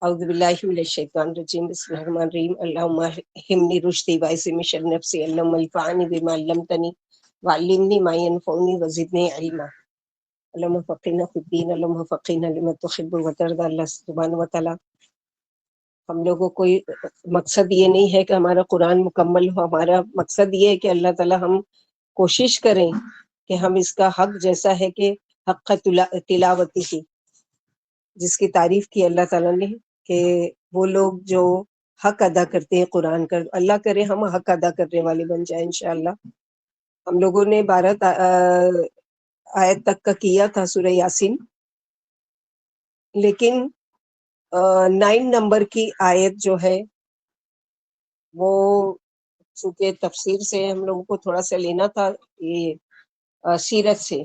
اعوذ باللہ من الشیطان الرجیم بسم اللہ الرحمن الرحیم اللہم اہمنی رشدی وعصمنی من شر نفسی اللہم انفعنی بما علمتنی وعلمنی ما ینفعنی وزدنی علما اللہم فقہنا فی الدین اللہم فقہنا لما تحب وترضى۔ اللہ سبحانہ وتعالی ہم لوگوں کو مقصد یہ نہیں ہے کہ ہمارا قرآن مکمل ہو، ہمارا مقصد یہ ہے کہ اللہ تعالی ہم کوشش کریں کہ ہم اس کا حق جیسا ہے کہ حق تلاوتی کی، جس کی تعریف کی اللہ تعالیٰ نے کہ وہ لوگ جو حق ادا کرتے ہیں قرآن کا، اللہ کرے ہم حق ادا کرنے والے بن جائیں انشاءاللہ۔ ہم لوگوں نے 12 آیت تک کا کیا تھا سورہ یاسین، لیکن 9 نمبر کی آیت جو ہے وہ چونکہ تفسیر سے ہم لوگوں کو تھوڑا سا لینا تھا، یہ سیرت سے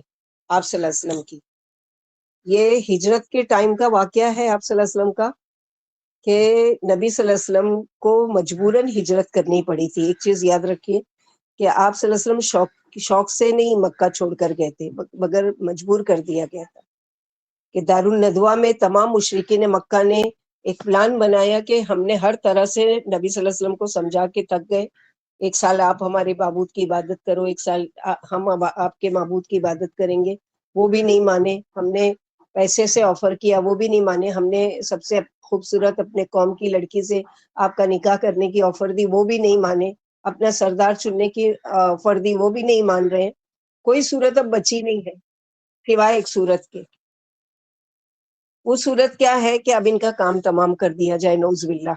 آپ صلی اللہ علیہ وسلم کی، یہ ہجرت کے ٹائم کا واقعہ ہے آپ صلی اللہ علیہ وسلم کا، کہ نبی صلی اللہ علیہ وسلم کو مجبوراً ہجرت کرنی پڑی تھی۔ ایک چیز یاد رکھیے کہ آپ صلی اللہ علیہ وسلم شوق سے نہیں مکہ چھوڑ کر گئے تھے، مگر مجبور کر دیا گیا تھا کہ دارالندوہ میں تمام مشرکین مکہ نے ایک پلان بنایا کہ ہم نے ہر طرح سے نبی صلی اللہ علیہ وسلم کو سمجھا کے تھک گئے، 1 سال آپ ہمارے معبود کی عبادت کرو، 1 سال ہم آپ کے معبود کی عبادت کریں گے، وہ بھی نہیں مانے۔ ہم نے پیسے سے آفر کیا، وہ بھی نہیں مانے۔ ہم نے سب سے خوبصورت اپنے قوم کی لڑکی سے آپ کا نکاح کرنے کی آفر دی، وہ بھی نہیں مانے۔ اپنا سردار چننے کی آفر دی، وہ بھی نہیں مان رہے۔ کوئی صورت اب بچی نہیں ہے سوائے ایک صورت کے۔ وہ صورت کیا ہے کہ اب ان کا کام تمام کر دیا جائے، نعوذ باللہ۔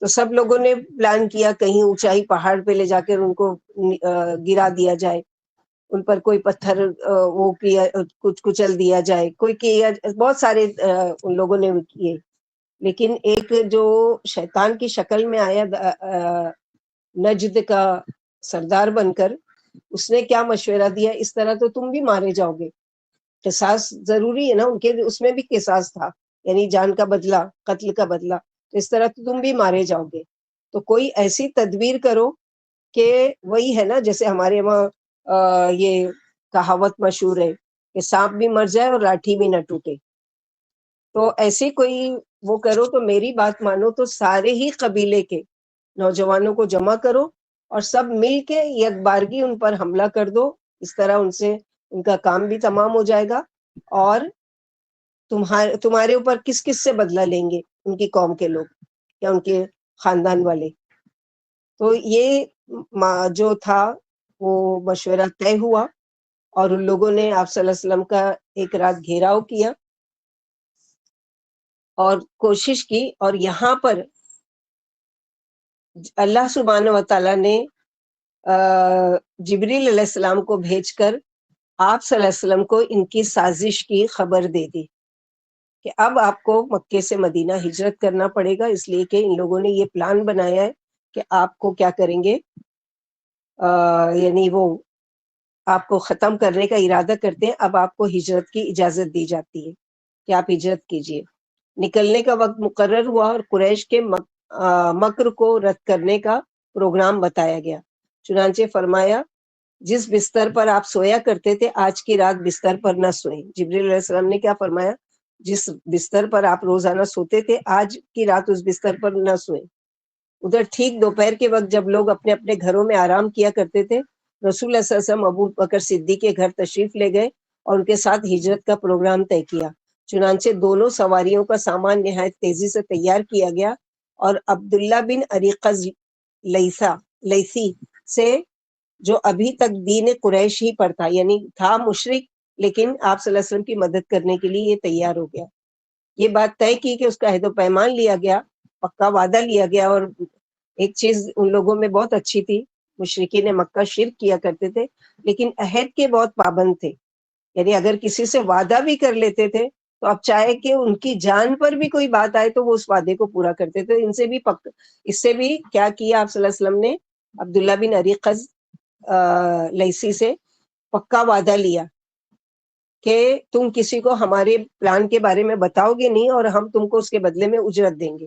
تو سب لوگوں نے پلان کیا کہیں اونچائی پہاڑ پہ لے جا کر ان کو گرا دیا جائے، ان پر کوئی پتھر وہ کیا، کچھ کچل دیا جائے، کوئی کیا، بہت سارے ان لوگوں نے کیے۔ لیکن ایک جو شیطان کی شکل میں آیا نجد کا سردار بن کر، اس نے کیا مشورہ دیا، اس طرح تو تم بھی مارے جاؤ گے، قصاص ضروری ہے نا، ان کے اس میں بھی قصاص تھا، یعنی جان کا بدلہ، قتل کا بدلہ، تو اس طرح تو تم بھی مارے جاؤ گے، تو کوئی ایسی تدبیر کرو کہ وہی ہے نا، جیسے ہمارے وہاں یہ کہاوت مشہور ہے کہ سانپ بھی مر جائے اور لاٹھی بھی نہ ٹوٹے۔ تو ایسے کوئی وہ کرو، تو میری بات مانو تو سارے ہی قبیلے کے نوجوانوں کو جمع کرو اور سب مل کے یک بارگی ان پر حملہ کر دو، اس طرح ان سے ان کا کام بھی تمام ہو جائے گا، اور تمہارے اوپر کس کس سے بدلہ لیں گے ان کی قوم کے لوگ یا ان کے خاندان والے۔ تو یہ جو تھا وہ مشورہ طے ہوا، اور ان لوگوں نے آپ صلی اللہ علیہ وسلم کا ایک رات گھیراؤ کیا اور کوشش کی، اور یہاں پر اللہ سبحانہ و تعالیٰ نے جبریل علیہ السلام کو بھیج کر آپ صلی اللہ علیہ وسلم کو ان کی سازش کی خبر دے دی کہ اب آپ کو مکے سے مدینہ ہجرت کرنا پڑے گا، اس لیے کہ ان لوگوں نے یہ پلان بنایا ہے کہ آپ کو کیا کریں گے، یعنی وہ آپ کو ختم کرنے کا ارادہ کرتے ہیں۔ اب آپ کو ہجرت کی اجازت دی جاتی ہے کہ آپ ہجرت کیجیے۔ نکلنے کا وقت مقرر ہوا اور قریش کے مکر کو رد کرنے کا پروگرام بتایا گیا۔ چنانچہ فرمایا جس بستر پر آپ سویا کرتے تھے آج کی رات بستر پر نہ سوئیں۔ جبریل علیہ السلام نے کیا فرمایا، جس بستر پر آپ روزانہ سوتے تھے آج کی رات اس بستر پر نہ سوئیں۔ ادھر ٹھیک دوپہر کے وقت جب لوگ اپنے اپنے گھروں میں آرام کیا کرتے تھے، رسول اللہ صلی اللہ علیہ وسلم ابو بکر صدیق کے گھر تشریف لے گئے اور ان کے ساتھ ہجرت کا پروگرام طے کیا۔ چنانچہ دونوں سواریوں کا سامان نہایت تیزی سے تیار کیا گیا، اور عبداللہ بن اریقز لیثی سے، جو ابھی تک دین قریش ہی پر تھا، یعنی تھا مشرک لیکن آپ صلی اللہ علیہ وسلم کی مدد کرنے کے لیے یہ تیار ہو گیا۔ یہ بات طے کی کہ اس کا عہد و پیمان لیا گیا، پکا وعدہ لیا گیا۔ اور ایک چیز ان لوگوں میں بہت اچھی تھی، مشرکین مکہ شرک کیا کرتے تھے لیکن عہد کے بہت پابند تھے، یعنی اگر کسی سے وعدہ بھی کر لیتے تھے تو اب چاہے کہ ان کی جان پر بھی کوئی بات آئے تو وہ اس وعدے کو پورا کرتے تھے۔ اس سے بھی کیا کیا آپ صلی اللہ علیہ وسلم نے، عبداللہ بن اریقز لیثی سے پکا وعدہ لیا کہ تم کسی کو ہمارے پلان کے بارے میں بتاؤ گے نہیں، اور ہم تم کو اس کے بدلے میں اجرت دیں گے۔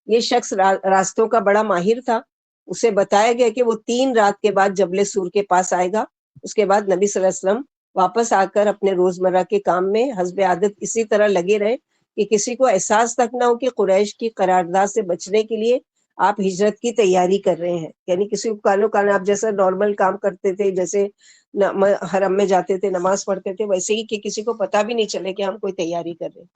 یہ شخص راستوں کا بڑا ماہر تھا، اسے بتایا گیا کہ وہ 3 رات کے بعد جبل سور کے پاس آئے گا۔ اس کے بعد نبی صلی اللہ علیہ وسلم واپس آ کر اپنے روزمرہ کے کام میں حسب عادت اسی طرح لگے رہے کہ کسی کو احساس تک نہ ہو کہ قریش کی قرارداد سے بچنے کے لیے آپ ہجرت کی تیاری کر رہے ہیں. یعنی کسی کو کانو کان آپ جیسا نارمل کام کرتے تھے، جیسے حرم میں جاتے تھے، نماز پڑھتے تھے، ویسے ہی کہ کسی کو پتہ بھی نہیں چلے کہ ہم کوئی تیاری کر رہے ہیں.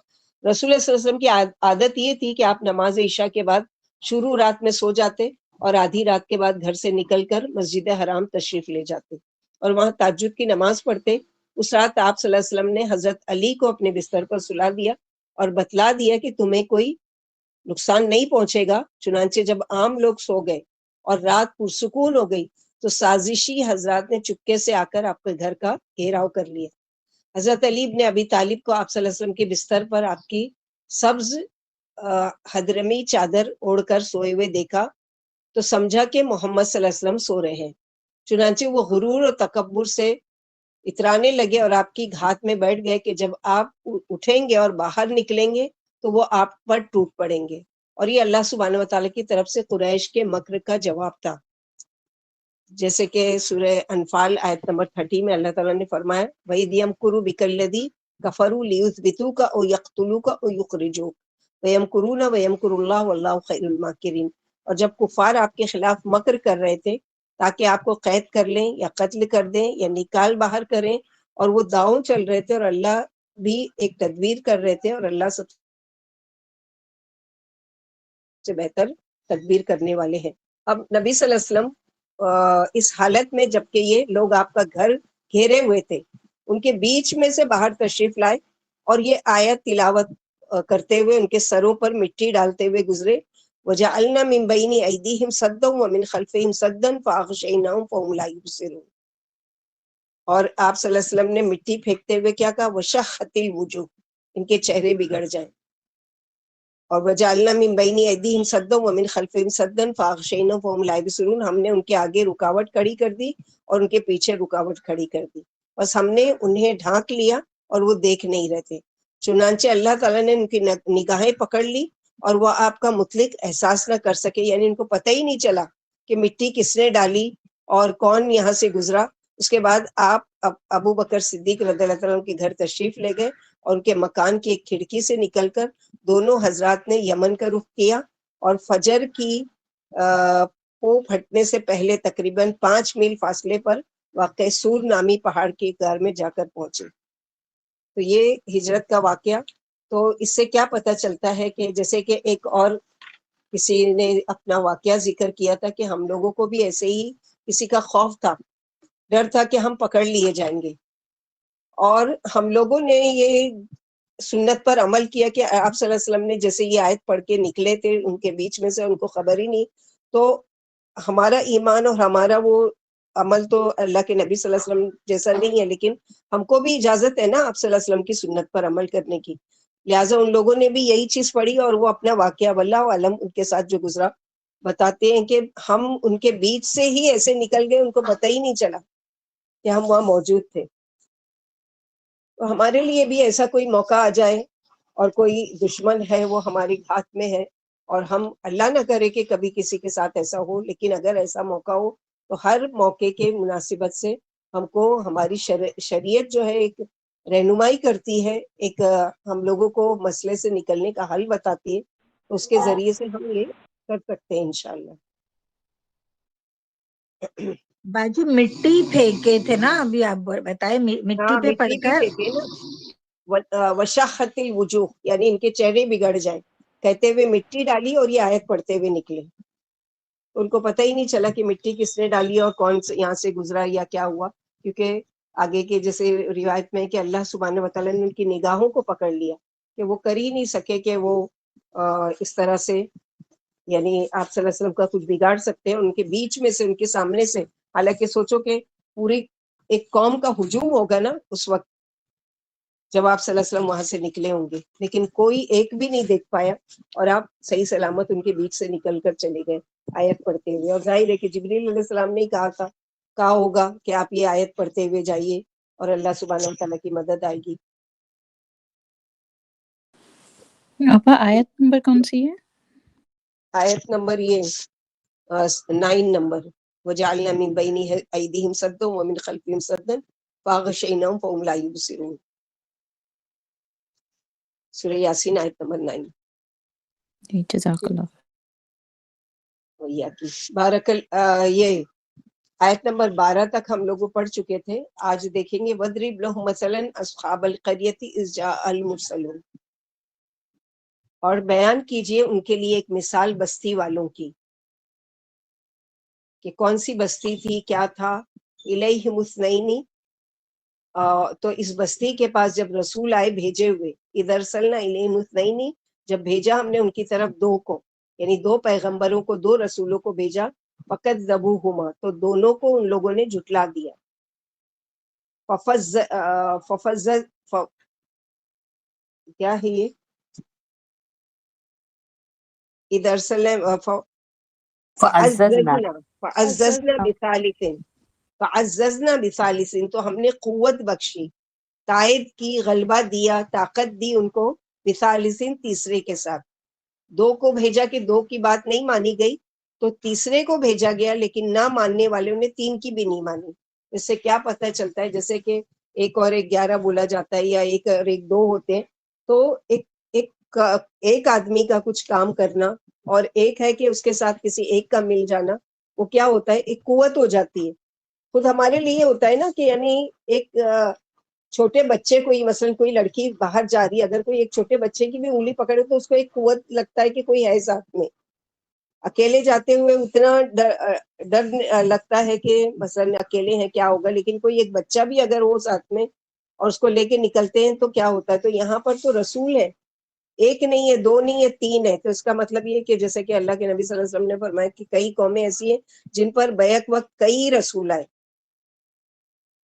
رسول اللہ صلی اللہ علیہ وسلم کی عادت یہ تھی کہ آپ نماز عشاء کے بعد شروع رات میں سو جاتے اور آدھی رات کے بعد گھر سے نکل کر مسجد حرام تشریف لے جاتے اور وہاں تہجد کی نماز پڑھتے. اس رات آپ صلی اللہ علیہ وسلم نے حضرت علی کو اپنے بستر پر سلا دیا اور بتلا دیا کہ تمہیں کوئی نقصان نہیں پہنچے گا. چنانچہ جب عام لوگ سو گئے اور رات پرسکون ہو گئی تو سازشی حضرات نے چپکے سے آ کر آپ کے گھر کا گھیراؤ کر لیا. حضرت علی ابن ابی طالب کو آپ صلی اللہ علیہ وسلم کے بستر پر آپ کی سبز حضرمی چادر اوڑھ کر سوئے ہوئے دیکھا تو سمجھا کہ محمد صلی اللہ علیہ وسلم سو رہے ہیں. چنانچہ وہ غرور اور تکبر سے اترانے لگے اور آپ کی گھات میں بیٹھ گئے کہ جب آپ اٹھیں گے اور باہر نکلیں گے تو وہ آپ پر ٹوٹ پڑیں گے. اور یہ اللہ سبحانہ وتعالیٰ کی طرف سے قریش کے مکر کا جواب تھا. جیسے کہ سورہ انفال آیت نمبر 30 میں اللہ تعالیٰ نے فرمایا وَإِذْ يَمْكُرُ بِكَ الَّذِي كَفَرُوا لِيُثْبِتُوكَ أَوْ يَقْتُلُوكَ أَوْ يُخْرِجُوكَ وَيَمْكُرُونَ وَيَمْكُرُ اللَّهُ وَاللَّهُ خَيْرُ الْمَاكِرِينَ. اور جب کفار آپ کے خلاف مکر کر رہے تھے تاکہ آپ کو قید کر لیں یا قتل کر دیں یا نکال باہر کریں، اور وہ داؤں چل رہے تھے اور اللہ بھی ایک تدبیر کر رہے تھے، اور اللہ سب سے بہتر تدبیر کرنے والے ہیں. اب نبی صلی اللہ علیہ وسلم اس حالت میں جبکہ یہ لوگ آپ کا گھر گھیرے ہوئے تھے، ان کے بیچ میں سے باہر تشریف لائے اور یہ آیت تلاوت کرتے ہوئے ان کے سروں پر مٹی ڈالتے ہوئے گزرے. وَجَعَلْنَا مِن بَيْنِ أَيْدِيهِمْ سَدًّا وَمِنْ خَلْفِهِمْ سَدًّا فَأَغْشَيْنَاهُمْ فَهُمْ لَا يُبْصِرُونَ. اور آپ صلی اللہ علیہ وسلم نے مٹی پھینکتے ہوئے کیا کہا وَشَحَّتِ الْوُجُوهُ، ان کے چہرے بگڑ جائیں. اور وَجَعَلْنَا مِن بَيْنِ أَيْدِيهِمْ سَدًّا وَمِنْ خَلْفِهِمْ سَدًّا فَأَغْشَيْنَاهُمْ فَهُمْ لَا يُبْصِرُونَ. ہم نے ان کے آگے رکاوٹ کھڑی کر دی اور ان کے پیچھے رکاوٹ کھڑی کر دی، بس ہم نے انہیں ڈھانک لیا اور وہ دیکھ نہیں رہے تھے. چنانچہ اللہ تعالیٰ نے ان کی نگاہیں پکڑ لی اور وہ آپ کا مطلق احساس نہ کر سکے، یعنی ان کو پتہ ہی نہیں چلا کہ مٹی کس نے ڈالی اور کون یہاں سے گزرا. اس کے بعد آپ ابو بکر صدیق رضی اللہ تعالیٰ کے گھر تشریف لے گئے اور ان کے مکان کی ایک کھڑکی سے نکل کر دونوں حضرات نے یمن کا رخ کیا اور فجر کی پو پھٹنے سے پہلے تقریباً 5 میل فاصلے پر واقع سور نامی پہاڑ کی غار میں جا کر پہنچے. تو یہ ہجرت کا واقعہ. تو اس سے کیا پتہ چلتا ہے کہ جیسے کہ ایک اور کسی نے اپنا واقعہ ذکر کیا تھا کہ ہم لوگوں کو بھی ایسے ہی کسی کا خوف تھا، ڈر تھا کہ ہم پکڑ لیے جائیں گے، اور ہم لوگوں نے یہ سنت پر عمل کیا کہ آپ صلی اللہ علیہ وسلم نے جیسے یہ آیت پڑھ کے نکلے تھے ان کے بیچ میں سے، ان کو خبر ہی نہیں. تو ہمارا ایمان اور ہمارا وہ عمل تو اللہ کے نبی صلی اللہ علیہ وسلم جیسا نہیں ہے، لیکن ہم کو بھی اجازت ہے نا آپ صلی اللہ علیہ وسلم کی سنت پر عمل کرنے کی. لہٰذا ان لوگوں نے بھی یہی چیز پڑھی اور وہ اپنا واقعہ واللہ عالم ان کے ساتھ جو گزرا بتاتے ہیں کہ ہم ان کے بیچ سے ہی ایسے نکل گئے، ان کو پتہ ہی نہیں چلا کہ ہم وہاں موجود تھے. تو ہمارے لیے بھی ایسا کوئی موقع آ جائے اور کوئی دشمن ہے وہ ہماری گھات میں ہے، اور ہم اللہ نہ کرے کہ کبھی کسی کے ساتھ ایسا ہو، لیکن اگر ایسا موقع ہو تو ہر موقع کے مناسبت سے ہم کو ہماری شریعت جو ہے ایک رہنمائی کرتی ہے، ایک ہم لوگوں کو مسئلے سے نکلنے کا حل بتاتی ہے، تو اس کے ذریعے سے ہم یہ کر سکتے ہیں انشاءاللہ. باجی مٹی پھینکے تھے نا ابھی آپ بتائے، مٹی ہاں پہ پڑ مٹی بھی کر پھینکے نا، وشاحت الوجوہ یعنی ان کے چہرے بگڑ جائیں کہتے ہوئے مٹی ڈالی اور یہ آیت پڑھتے ہوئے نکلے. ان کو پتہ ہی نہیں چلا کہ مٹی کس نے ڈالی اور کون سے یہاں سے گزرا یا کیا ہوا، کیونکہ آگے کے جیسے روایت میں کہ اللہ سبحانہ وتعالیٰ نے ان کی نگاہوں کو پکڑ لیا کہ وہ کر ہی نہیں سکے کہ وہ اس طرح سے یعنی آپ صلی اللہ علیہ وسلم کا کچھ بگاڑ سکتے ہیں ان کے بیچ میں سے، ان کے سامنے سے. حالانکہ سوچو کہ پوری ایک قوم کا ہجوم ہوگا نا اس وقت جب آپ صلی اللہ علیہ وسلم وہاں سے نکلے ہوں گے، لیکن کوئی ایک بھی نہیں دیکھ پایا اور آپ صحیح سلامت ان کے بیچ سے نکل کر چلے گئے آیت پڑھتے ہوئے. اور ظاہر ہے کہ جبریل علیہ السلام نے کہا ہوگا کہ آپ یہ آیت پڑھتے ہوئے جائیے اور اللہ سبحانہ وتعالیٰ کی مدد آئے گی. آپا آیت نمبر کون سی ہے؟ آیت نمبر یہ 9 نمبر وَجَعَلْنَا مِن بَيْنِ أَيْدِيهِمْ سَدًّا وَمِنْ خَلْفِهِمْ سَدًّا فَأَغْشَيْنَاهُمْ فَهُمْ لَا يُبْصِرُونَ. سورہ یاسین آیت نمبر 9. جی جزاک اللہ. یہ آیت نمبر 12 تک ہم لوگ پڑھ چکے تھے. آج دیکھیں گے وَاضْرِبْ لَهُم مَثَلًا أَصْحَابَ الْقَرْيَةِ إِذْ جَاءَ الْمُرْسَلُونَ، اور بیان کیجئے ان کے لیے ایک مثال بستی والوں کی، کہ کون سی بستی تھی، کیا تھا. الیہم اثنین، تو اس بستی کے پاس جب رسول آئے بھیجے ہوئے، اذ ارسلنا الیہم اثنین، جب بھیجا ہم نے ان کی طرف دو کو، یعنی دو پیغمبروں کو، دو رسولوں کو بھیجا. فکذبوہما، تو دونوں کو ان لوگوں نے جھٹلا دیا. کیا ہے یہ، اذ ارسلنا فعززنا فعززنا بثالث، فعززنا بثالث، تو ہم نے قوت بخشی، تائید کی، غلبہ دیا، طاقت دی ان کو، بثالث، تیسرے کے ساتھ. دو کو بھیجا کہ دو کی بات نہیں مانی گئی، تو تیسرے کو بھیجا گیا، لیکن نہ ماننے والوں نے تین کی بھی نہیں مانی. اس سے کیا پتہ چلتا ہے، جیسے کہ ایک اور ایک 11 بولا جاتا ہے، یا ایک اور ایک 2 ہوتے ہیں، تو ایک آدمی کا کچھ کام کرنا اور ایک ہے کہ اس کے ساتھ کسی ایک کا مل جانا، وہ کیا ہوتا ہے، ایک قوت ہو جاتی ہے. خود ہمارے لیے ہوتا ہے نا، کہ یعنی ایک چھوٹے بچے کو، مثلا کوئی لڑکی باہر جا رہی ہے، اگر کوئی ایک چھوٹے بچے کی بھی انگلی پکڑے تو اس کو ایک قوت لگتا ہے کہ کوئی ہے ساتھ میں. اکیلے جاتے ہوئے اتنا ڈر لگتا ہے کہ مثلا اکیلے ہیں کیا ہوگا، لیکن کوئی ایک بچہ بھی اگر ہو ساتھ میں اور اس کو لے کے نکلتے ہیں تو کیا ہوتا ہے. تو یہاں پر تو رسول ہے، ایک نہیں ہے، دو نہیں ہے، تین ہے. تو اس کا مطلب یہ کہ جیسے کہ اللہ کے نبی صلی اللہ علیہ وسلم نے فرمایا کہ کئی قومیں ایسی ہیں جن پر بیک وقت کئی رسول آئے،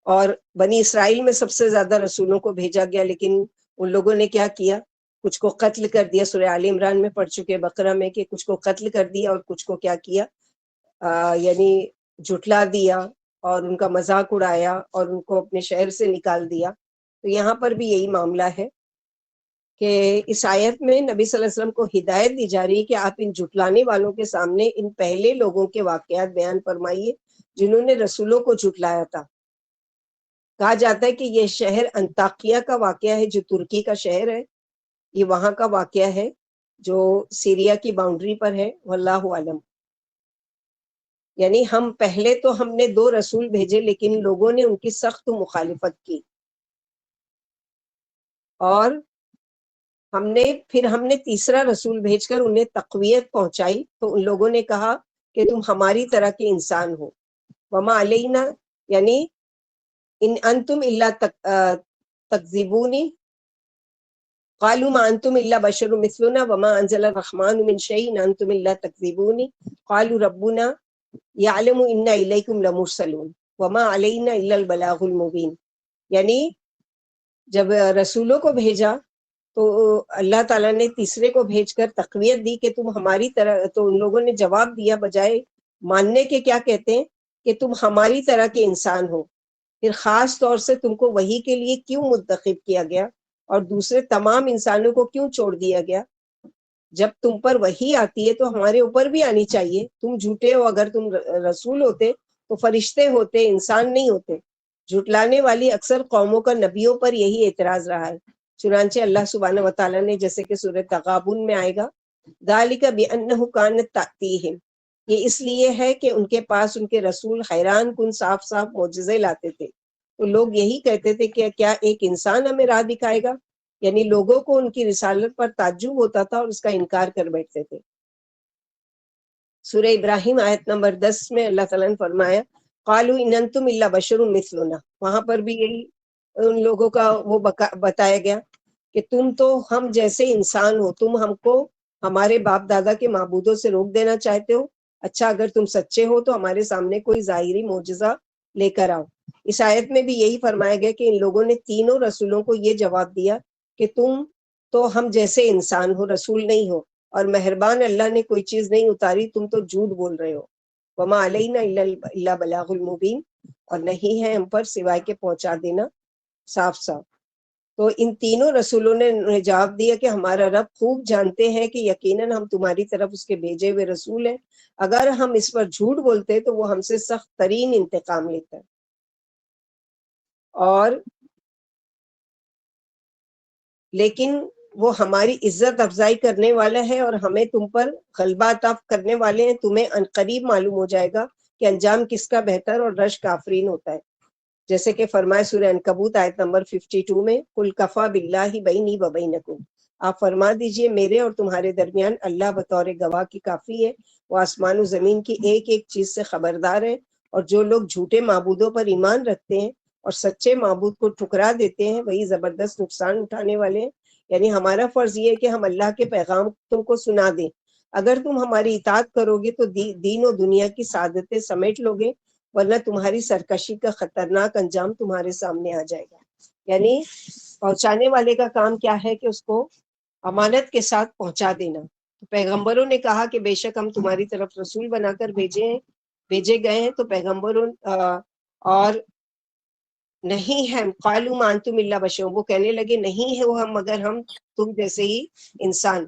اور بنی اسرائیل میں سب سے زیادہ رسولوں کو بھیجا گیا، لیکن ان لوگوں نے کیا کیا، کچھ کو قتل کر دیا. سورہ آل عمران میں پڑھ چکے، بقرہ میں، کہ کچھ کو قتل کر دیا اور کچھ کو کیا کیا، یعنی جھٹلا دیا اور ان کا مذاق اڑایا اور ان کو اپنے شہر سے نکال دیا. تو یہاں پر بھی یہی معاملہ ہے کہ اس آیت میں نبی صلی اللہ علیہ وسلم کو ہدایت دی جا رہی ہے کہ آپ ان جھٹلانے والوں کے سامنے ان پہلے لوگوں کے واقعات بیان فرمائیے جنہوں نے رسولوں کو جھٹلایا تھا. کہا جاتا ہے کہ یہ شہر انطاکیہ کا واقعہ ہے، جو ترکی کا شہر ہے، یہ وہاں کا واقعہ ہے جو سیریا کی باؤنڈری پر ہے. واللہ عالم. یعنی ہم پہلے تو ہم نے 2 رسول بھیجے، لیکن لوگوں نے ان کی سخت مخالفت کی، اور ہم نے تیسرا رسول بھیج کر انہیں تقویت پہنچائی. تو ان لوگوں نے کہا کہ تم ہماری طرح کے انسان ہو. وما علینا، یعنی ان انتم الا تکذبونی، قالوا ما انتم الا بشر مثلنا وما انزل الرحمن من شيء ان انتم الا تكذبون قالوا ربنا يعلم انا اليكم لمرسلون وما علينا الا البلاغ المبين. یعنی جب رسولوں کو بھیجا تو اللہ تعالیٰ نے تیسرے کو بھیج کر تقویت دی کہ تم ہماری طرح. تو ان لوگوں نے جواب دیا بجائے ماننے کے، کیا کہتے ہیں کہ تم ہماری طرح کے انسان ہو. پھر خاص طور سے تم کو وحی کے لیے کیوں منتخب کیا گیا اور دوسرے تمام انسانوں کو کیوں چھوڑ دیا گیا؟ جب تم پر وحی آتی ہے تو ہمارے اوپر بھی آنی چاہیے. تم جھوٹے ہو، اگر تم رسول ہوتے تو فرشتے ہوتے، انسان نہیں ہوتے. جھٹلانے والی اکثر قوموں کا نبیوں پر یہی اعتراض رہا ہے. چنانچہ اللہ سبحانہ وتعالیٰ نے، جیسے کہ سورۃ تغابن میں آئے گا، ذالک بانہ کانت تاتیہم، یہ اس لیے ہے کہ ان کے پاس ان کے رسول حیران کن صاف صاف معجزے لاتے تھے. تو لوگ یہی کہتے تھے کہ کیا ایک انسان ہمیں راہ دکھائے گا؟ یعنی لوگوں کو ان کی رسالت پر تعجب ہوتا تھا اور اس کا انکار کر بیٹھتے تھے. سورہ ابراہیم آیت نمبر 10 میں اللہ تعالیٰ نے فرمایا قالوا ان انتم الا بشر مثلنا. وہاں پر بھی یہی ان لوگوں کا وہ بتایا گیا کہ تم تو ہم جیسے انسان ہو، تم ہم کو ہمارے باپ دادا کے معبودوں سے روک دینا چاہتے ہو. اچھا، اگر تم سچے ہو تو ہمارے سامنے کوئی ظاہری معجزہ لے کر آؤ. اس آیت میں بھی یہی فرمایا گیا کہ ان لوگوں نے تینوں رسولوں کو یہ جواب دیا کہ تم تو ہم جیسے انسان ہو، رسول نہیں ہو، اور مہربان اللہ نے کوئی چیز نہیں اتاری، تم تو جھوٹ بول رہے ہو. وما علینا الا بلاغ المبین، اور نہیں ہے ہم پر سوائے کے پہنچا دینا صاف صاف. تو ان تینوں رسولوں نے جواب دیا کہ ہمارا رب خوب جانتے ہیں کہ یقیناً ہم تمہاری طرف اس کے بھیجے ہوئے رسول ہیں. اگر ہم اس پر جھوٹ بولتے تو وہ ہم سے سخت ترین انتقام لیتا ہے. اور لیکن وہ ہماری عزت افزائی کرنے والا ہے اور ہمیں تم پر غلبہ عطا کرنے والے ہیں. تمہیں عنقریب معلوم ہو جائے گا کہ انجام کس کا بہتر اور رش کافرین ہوتا ہے. جیسے کہ فرمائے سورہ عنکبوت آیت نمبر 52 میں، قل کفا باللہ بینی و بینکم، آپ فرما دیجئے میرے اور تمہارے درمیان اللہ بطور گواہ کی کافی ہے. وہ آسمان و زمین کی ایک ایک چیز سے خبردار ہے. اور جو لوگ جھوٹے معبودوں پر ایمان رکھتے ہیں اور سچے معبود کو ٹھکرا دیتے ہیں وہی زبردست نقصان اٹھانے والے ہیں. یعنی ہمارا فرض یہ ہے کہ ہم اللہ کے پیغام تم کو سنا دیں. اگر تم ہماری اطاعت کرو گے تو دین و دنیا کی سعادتیں سمیٹ لو گے، ورنہ تمہاری سرکشی کا خطرناک انجام تمہارے سامنے آ جائے گا. یعنی پہنچانے والے کا کام کیا ہے کہ اس کو امانت کے ساتھ پہنچا دینا. تو پیغمبروں نے کہا کہ بے شک ہم تمہاری طرف رسول بنا کر بھیجے گئے ہیں. تو پیغمبروں اور نہیں ہے قالوا ما انتم الا بشر، وہ کہنے لگے نہیں ہے وہ ہم مگر ہم تم جیسے ہی انسان.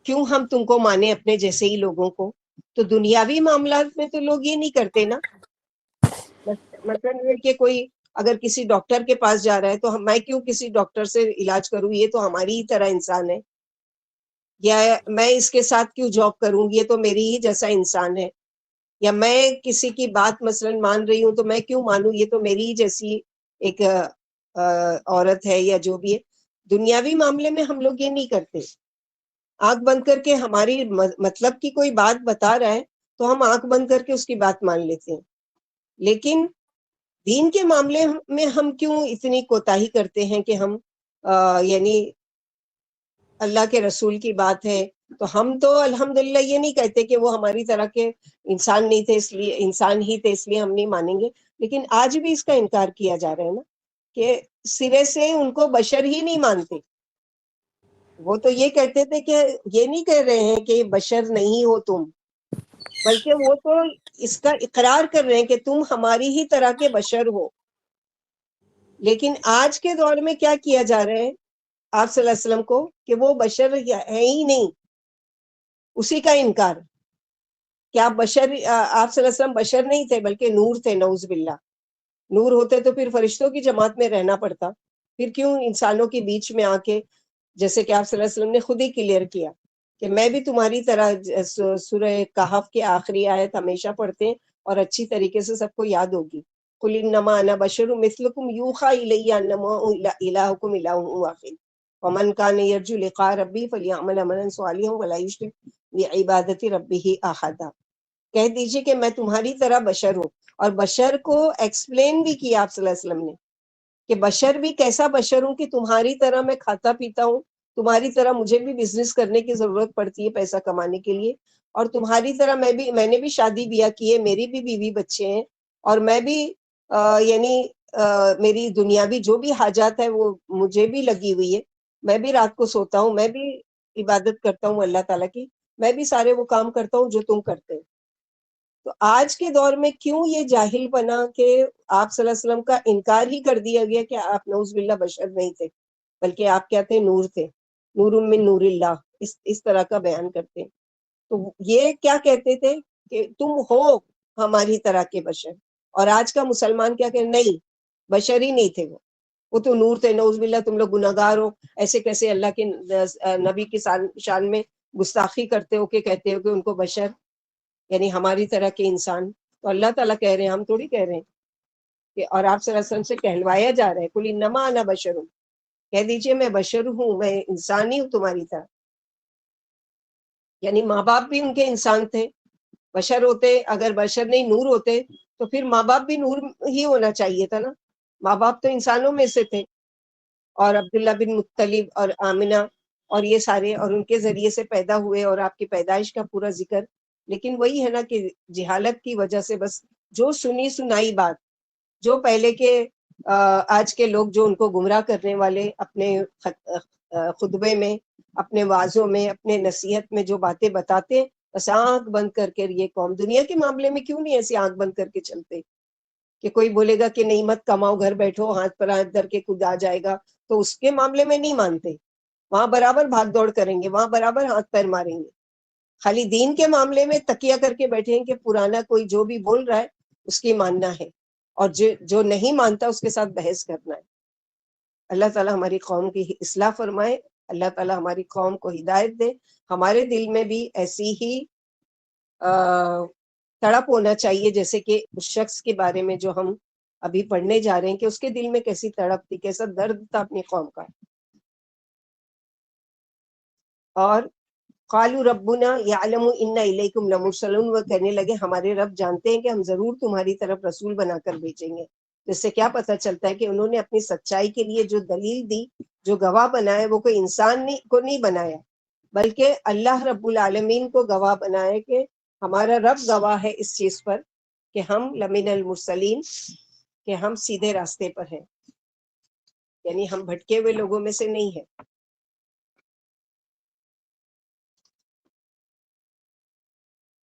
کیوں ہم تم کو مانے اپنے جیسے ہی لوگوں کو؟ تو دنیاوی معاملات میں تو لوگ یہ نہیں کرتے نا. مثلا یہ کہ کوئی اگر کسی ڈاکٹر کے پاس جا رہا ہے تو میں کیوں کسی ڈاکٹر سے علاج کروں، یہ تو ہماری ہی طرح انسان ہے. یا میں اس کے ساتھ کیوں جاب کروں، یہ تو میری ہی جیسا انسان ہے. یا میں کسی کی بات مثلا مان رہی ہوں تو میں کیوں مانوں، یہ تو میری ہی جیسی ایک عورت ہے یا جو بھی ہے. دنیاوی معاملے میں ہم لوگ یہ نہیں کرتے. آنکھ بند کر کے ہماری مطلب کی کوئی بات بتا رہا ہے تو ہم آنکھ بند کر کے اس کی بات مان لیتے ہیں. لیکن دین کے معاملے میں ہم کیوں اتنی کوتاہی کرتے ہیں کہ ہم یعنی اللہ کے رسول کی بات ہے تو ہم تو الحمدللہ یہ نہیں کہتے کہ وہ ہماری طرح کے انسان نہیں تھے اس لیے انسان ہی تھے اس لیے ہم نہیں مانیں گے. لیکن آج بھی اس کا انکار کیا جا رہا ہے نا کہ سرے سے ان کو بشر ہی نہیں مانتے. وہ تو یہ کہتے تھے کہ یہ نہیں کہہ رہے ہیں کہ بشر نہیں ہو تم، بلکہ وہ تو اس کا اقرار کر رہے ہیں کہ تم ہماری ہی طرح کے بشر ہو. لیکن آج کے دور میں کیا کیا جا رہا ہے آپ صلی اللہ علیہ وسلم کو کہ وہ بشر ہے ہی نہیں، اسی کا انکار کہ آپ بشر، آپ صلی اللہ علیہ وسلم بشر نہیں تھے بلکہ نور تھے. نعوذ باللہ. نور ہوتے تو پھر فرشتوں کی جماعت میں رہنا پڑتا، پھر کیوں انسانوں کے بیچ میں آ کے، جیسے کہ آپ صلی اللہ علیہ وسلم نے خود ہی کلیئر کیا کہ میں بھی تمہاری طرح سورہ کہف کے آخری آیت ہمیشہ پڑھتے ہیں اور اچھی طریقے سے سب کو یاد ہوگی. قل انما انا بشر مثلکم یوحی الی انما الہکم الہ واحد ومن کان یرجو لقاء ربی فلیعمل عملا صالحا ولا یشرک بعبادت ربہ احدا. کہہ دیجئے کہ میں تمہاری طرح بشر ہوں. اور بشر کو ایکسپلین بھی کیا آپ صلی اللہ علیہ وسلم نے کہ بشر بھی کیسا بشر ہوں کہ تمہاری طرح میں کھاتا پیتا ہوں، تمہاری طرح مجھے بھی بزنس کرنے کی ضرورت پڑتی ہے پیسہ کمانے کے لیے، اور تمہاری طرح میں نے بھی شادی بیاہ کی ہے، میری بھی بیوی بچے ہیں، اور میں بھی یعنی میری دنیاوی جو بھی حاجات ہے وہ مجھے بھی لگی ہوئی ہے. میں بھی رات کو سوتا ہوں، میں بھی عبادت کرتا ہوں اللہ تعالیٰ کی، میں بھی سارے وہ کام کرتا ہوں جو تم کرتے ہو. تو آج کے دور میں کیوں یہ جاہل بنا کہ آپ صلی اللہ علیہ وسلم کا انکار ہی کر دیا گیا کہ آپ نعوذ باللہ بشر نہیں تھے بلکہ آپ کیا تھے، نور تھے، نور من نور اللہ، اس طرح کا بیان کرتے ہیں. تو یہ کیا کہتے تھے کہ تم ہو ہماری طرح کے بشر. اور آج کا مسلمان کیا کہ نہیں، بشر ہی نہیں تھے وہ تو نور تھے. نعوذ باللہ تم لوگ گناہگار ہو، ایسے کیسے اللہ کے نبی کی شان میں گستاخی کرتے ہو کہ کہتے ہو کہ ان کو بشر یعنی ہماری طرح کے انسان. تو اللہ تعالیٰ کہہ رہے ہیں، ہم تھوڑی کہہ رہے ہیں کہ، اور آپ صلی اللہ علیہ وسلم سے کہلوایا جا رہا ہے قل انما انا بشر، کہہ دیجئے میں بشر ہوں، میں انسان ہی ہوں تمہاری طرح. یعنی ماں باپ بھی ان کے انسان تھے، بشر ہوتے، اگر بشر نہیں نور ہوتے تو پھر ماں باپ بھی نور ہی ہونا چاہیے تھا نا. ماں باپ تو انسانوں میں سے تھے، اور عبداللہ بن مطلب اور آمنہ اور یہ سارے، اور ان کے ذریعے سے پیدا ہوئے، اور آپ کی پیدائش کا پورا ذکر. لیکن وہی ہے نا کہ جہالت کی وجہ سے بس جو سنی سنائی بات، جو پہلے کے آج کے لوگ جو ان کو گمراہ کرنے والے اپنے خطبے میں، اپنے وعظوں میں، اپنے نصیحت میں جو باتیں بتاتے، بس آنکھ بند کر کے یہ قوم دنیا کے معاملے میں کیوں نہیں ایسی آنکھ بند کر کے چلتے کہ کوئی بولے گا کہ نہیں مت کماؤ، گھر بیٹھو، ہاتھ پر ہاتھ دھر کے خود آ جائے گا، تو اس کے معاملے میں نہیں مانتے. وہاں برابر بھاگ دوڑ کریں گے، وہاں برابر ہاتھ پیر ماریں گے. خالی دین کے معاملے میں تکیہ کر کے بیٹھے ہیں کہ پرانا کوئی جو بھی بول رہا ہے اس کی ماننا ہے، اور جو نہیں مانتا اس کے ساتھ بحث کرنا ہے. اللہ تعالیٰ ہماری قوم کی اصلاح فرمائے، اللہ تعالیٰ ہماری قوم کو ہدایت دے، ہمارے دل میں بھی ایسی ہی تڑپ ہونا چاہیے جیسے کہ اس شخص کے بارے میں جو ہم ابھی پڑھنے جا رہے ہیں کہ اس کے دل میں کیسی تڑپ تھی، کیسا درد تھا اپنی قوم کا. اور قالوا ربنا یعلم انا الیکم لمرسلون، وہ کہنے لگے ہمارے رب جانتے ہیں کہ ہم ضرور تمہاری طرف رسول بنا کر بھیجیں گے. جس سے کیا پتہ چلتا ہے کہ انہوں نے اپنی سچائی کے لیے جو دلیل دی، جو گواہ بنائے، وہ کوئی انسان کو نہیں بنایا بلکہ اللہ رب العالمین کو گواہ بنایا کہ ہمارا رب گواہ ہے اس چیز پر کہ ہم لمن المرسلین، کہ ہم سیدھے راستے پر ہیں، یعنی ہم بھٹکے ہوئے لوگوں میں سے نہیں ہیں.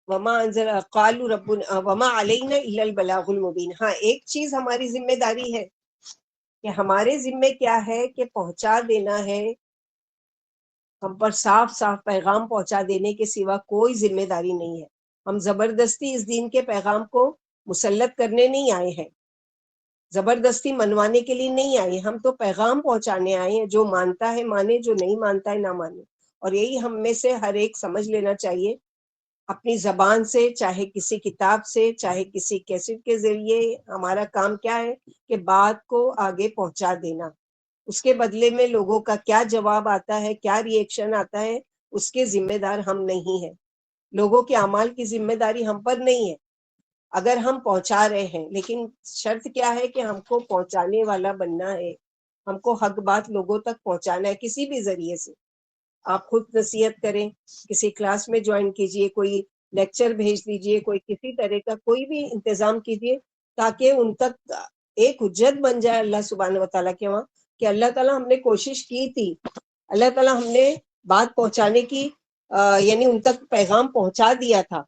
وما انزل قالوا ربنا وما علینا الا البلاغ المبین. ہاں ایک چیز ہماری ذمہ داری ہے کہ ہمارے ذمے کیا ہے کہ پہنچا دینا ہے، ہم پر صاف صاف پیغام پہنچا دینے کے سوا کوئی ذمہ داری نہیں ہے. ہم زبردستی اس دین کے پیغام کو مسلط کرنے نہیں آئے ہیں، زبردستی منوانے کے لیے نہیں آئے، ہم تو پیغام پہنچانے آئے ہیں. جو مانتا ہے مانے، جو نہیں مانتا ہے نہ مانے. اور یہی ہم میں سے ہر ایک سمجھ لینا چاہیے، اپنی زبان سے، چاہے کسی کتاب سے، چاہے کسی کیسٹ کے ذریعے. ہمارا کام کیا ہے کہ بات کو آگے پہنچا دینا. اس کے بدلے میں لوگوں کا کیا جواب آتا ہے، کیا ری ایکشن آتا ہے، اس کے ذمہ دار ہم نہیں ہیں. لوگوں کے اعمال کی ذمہ داری ہم پر نہیں ہے اگر ہم پہنچا رہے ہیں، لیکن شرط کیا ہے کہ ہم کو پہنچانے والا بننا ہے. ہم کو حق بات لوگوں تک پہنچانا ہے کسی بھی ذریعے سے. آپ خود نصیحت کریں، کسی کلاس میں جوائن کیجئے، کوئی لیکچر بھیج دیجئے، کوئی کسی طرح کا کوئی بھی انتظام کیجئے تاکہ ان تک ایک حجت بن جائے اللہ سبحانہ وتعالیٰ کے وہاں کہ اللہ تعالیٰ ہم نے کوشش کی تھی، اللہ تعالیٰ ہم نے بات پہنچانے کی یعنی ان تک پیغام پہنچا دیا تھا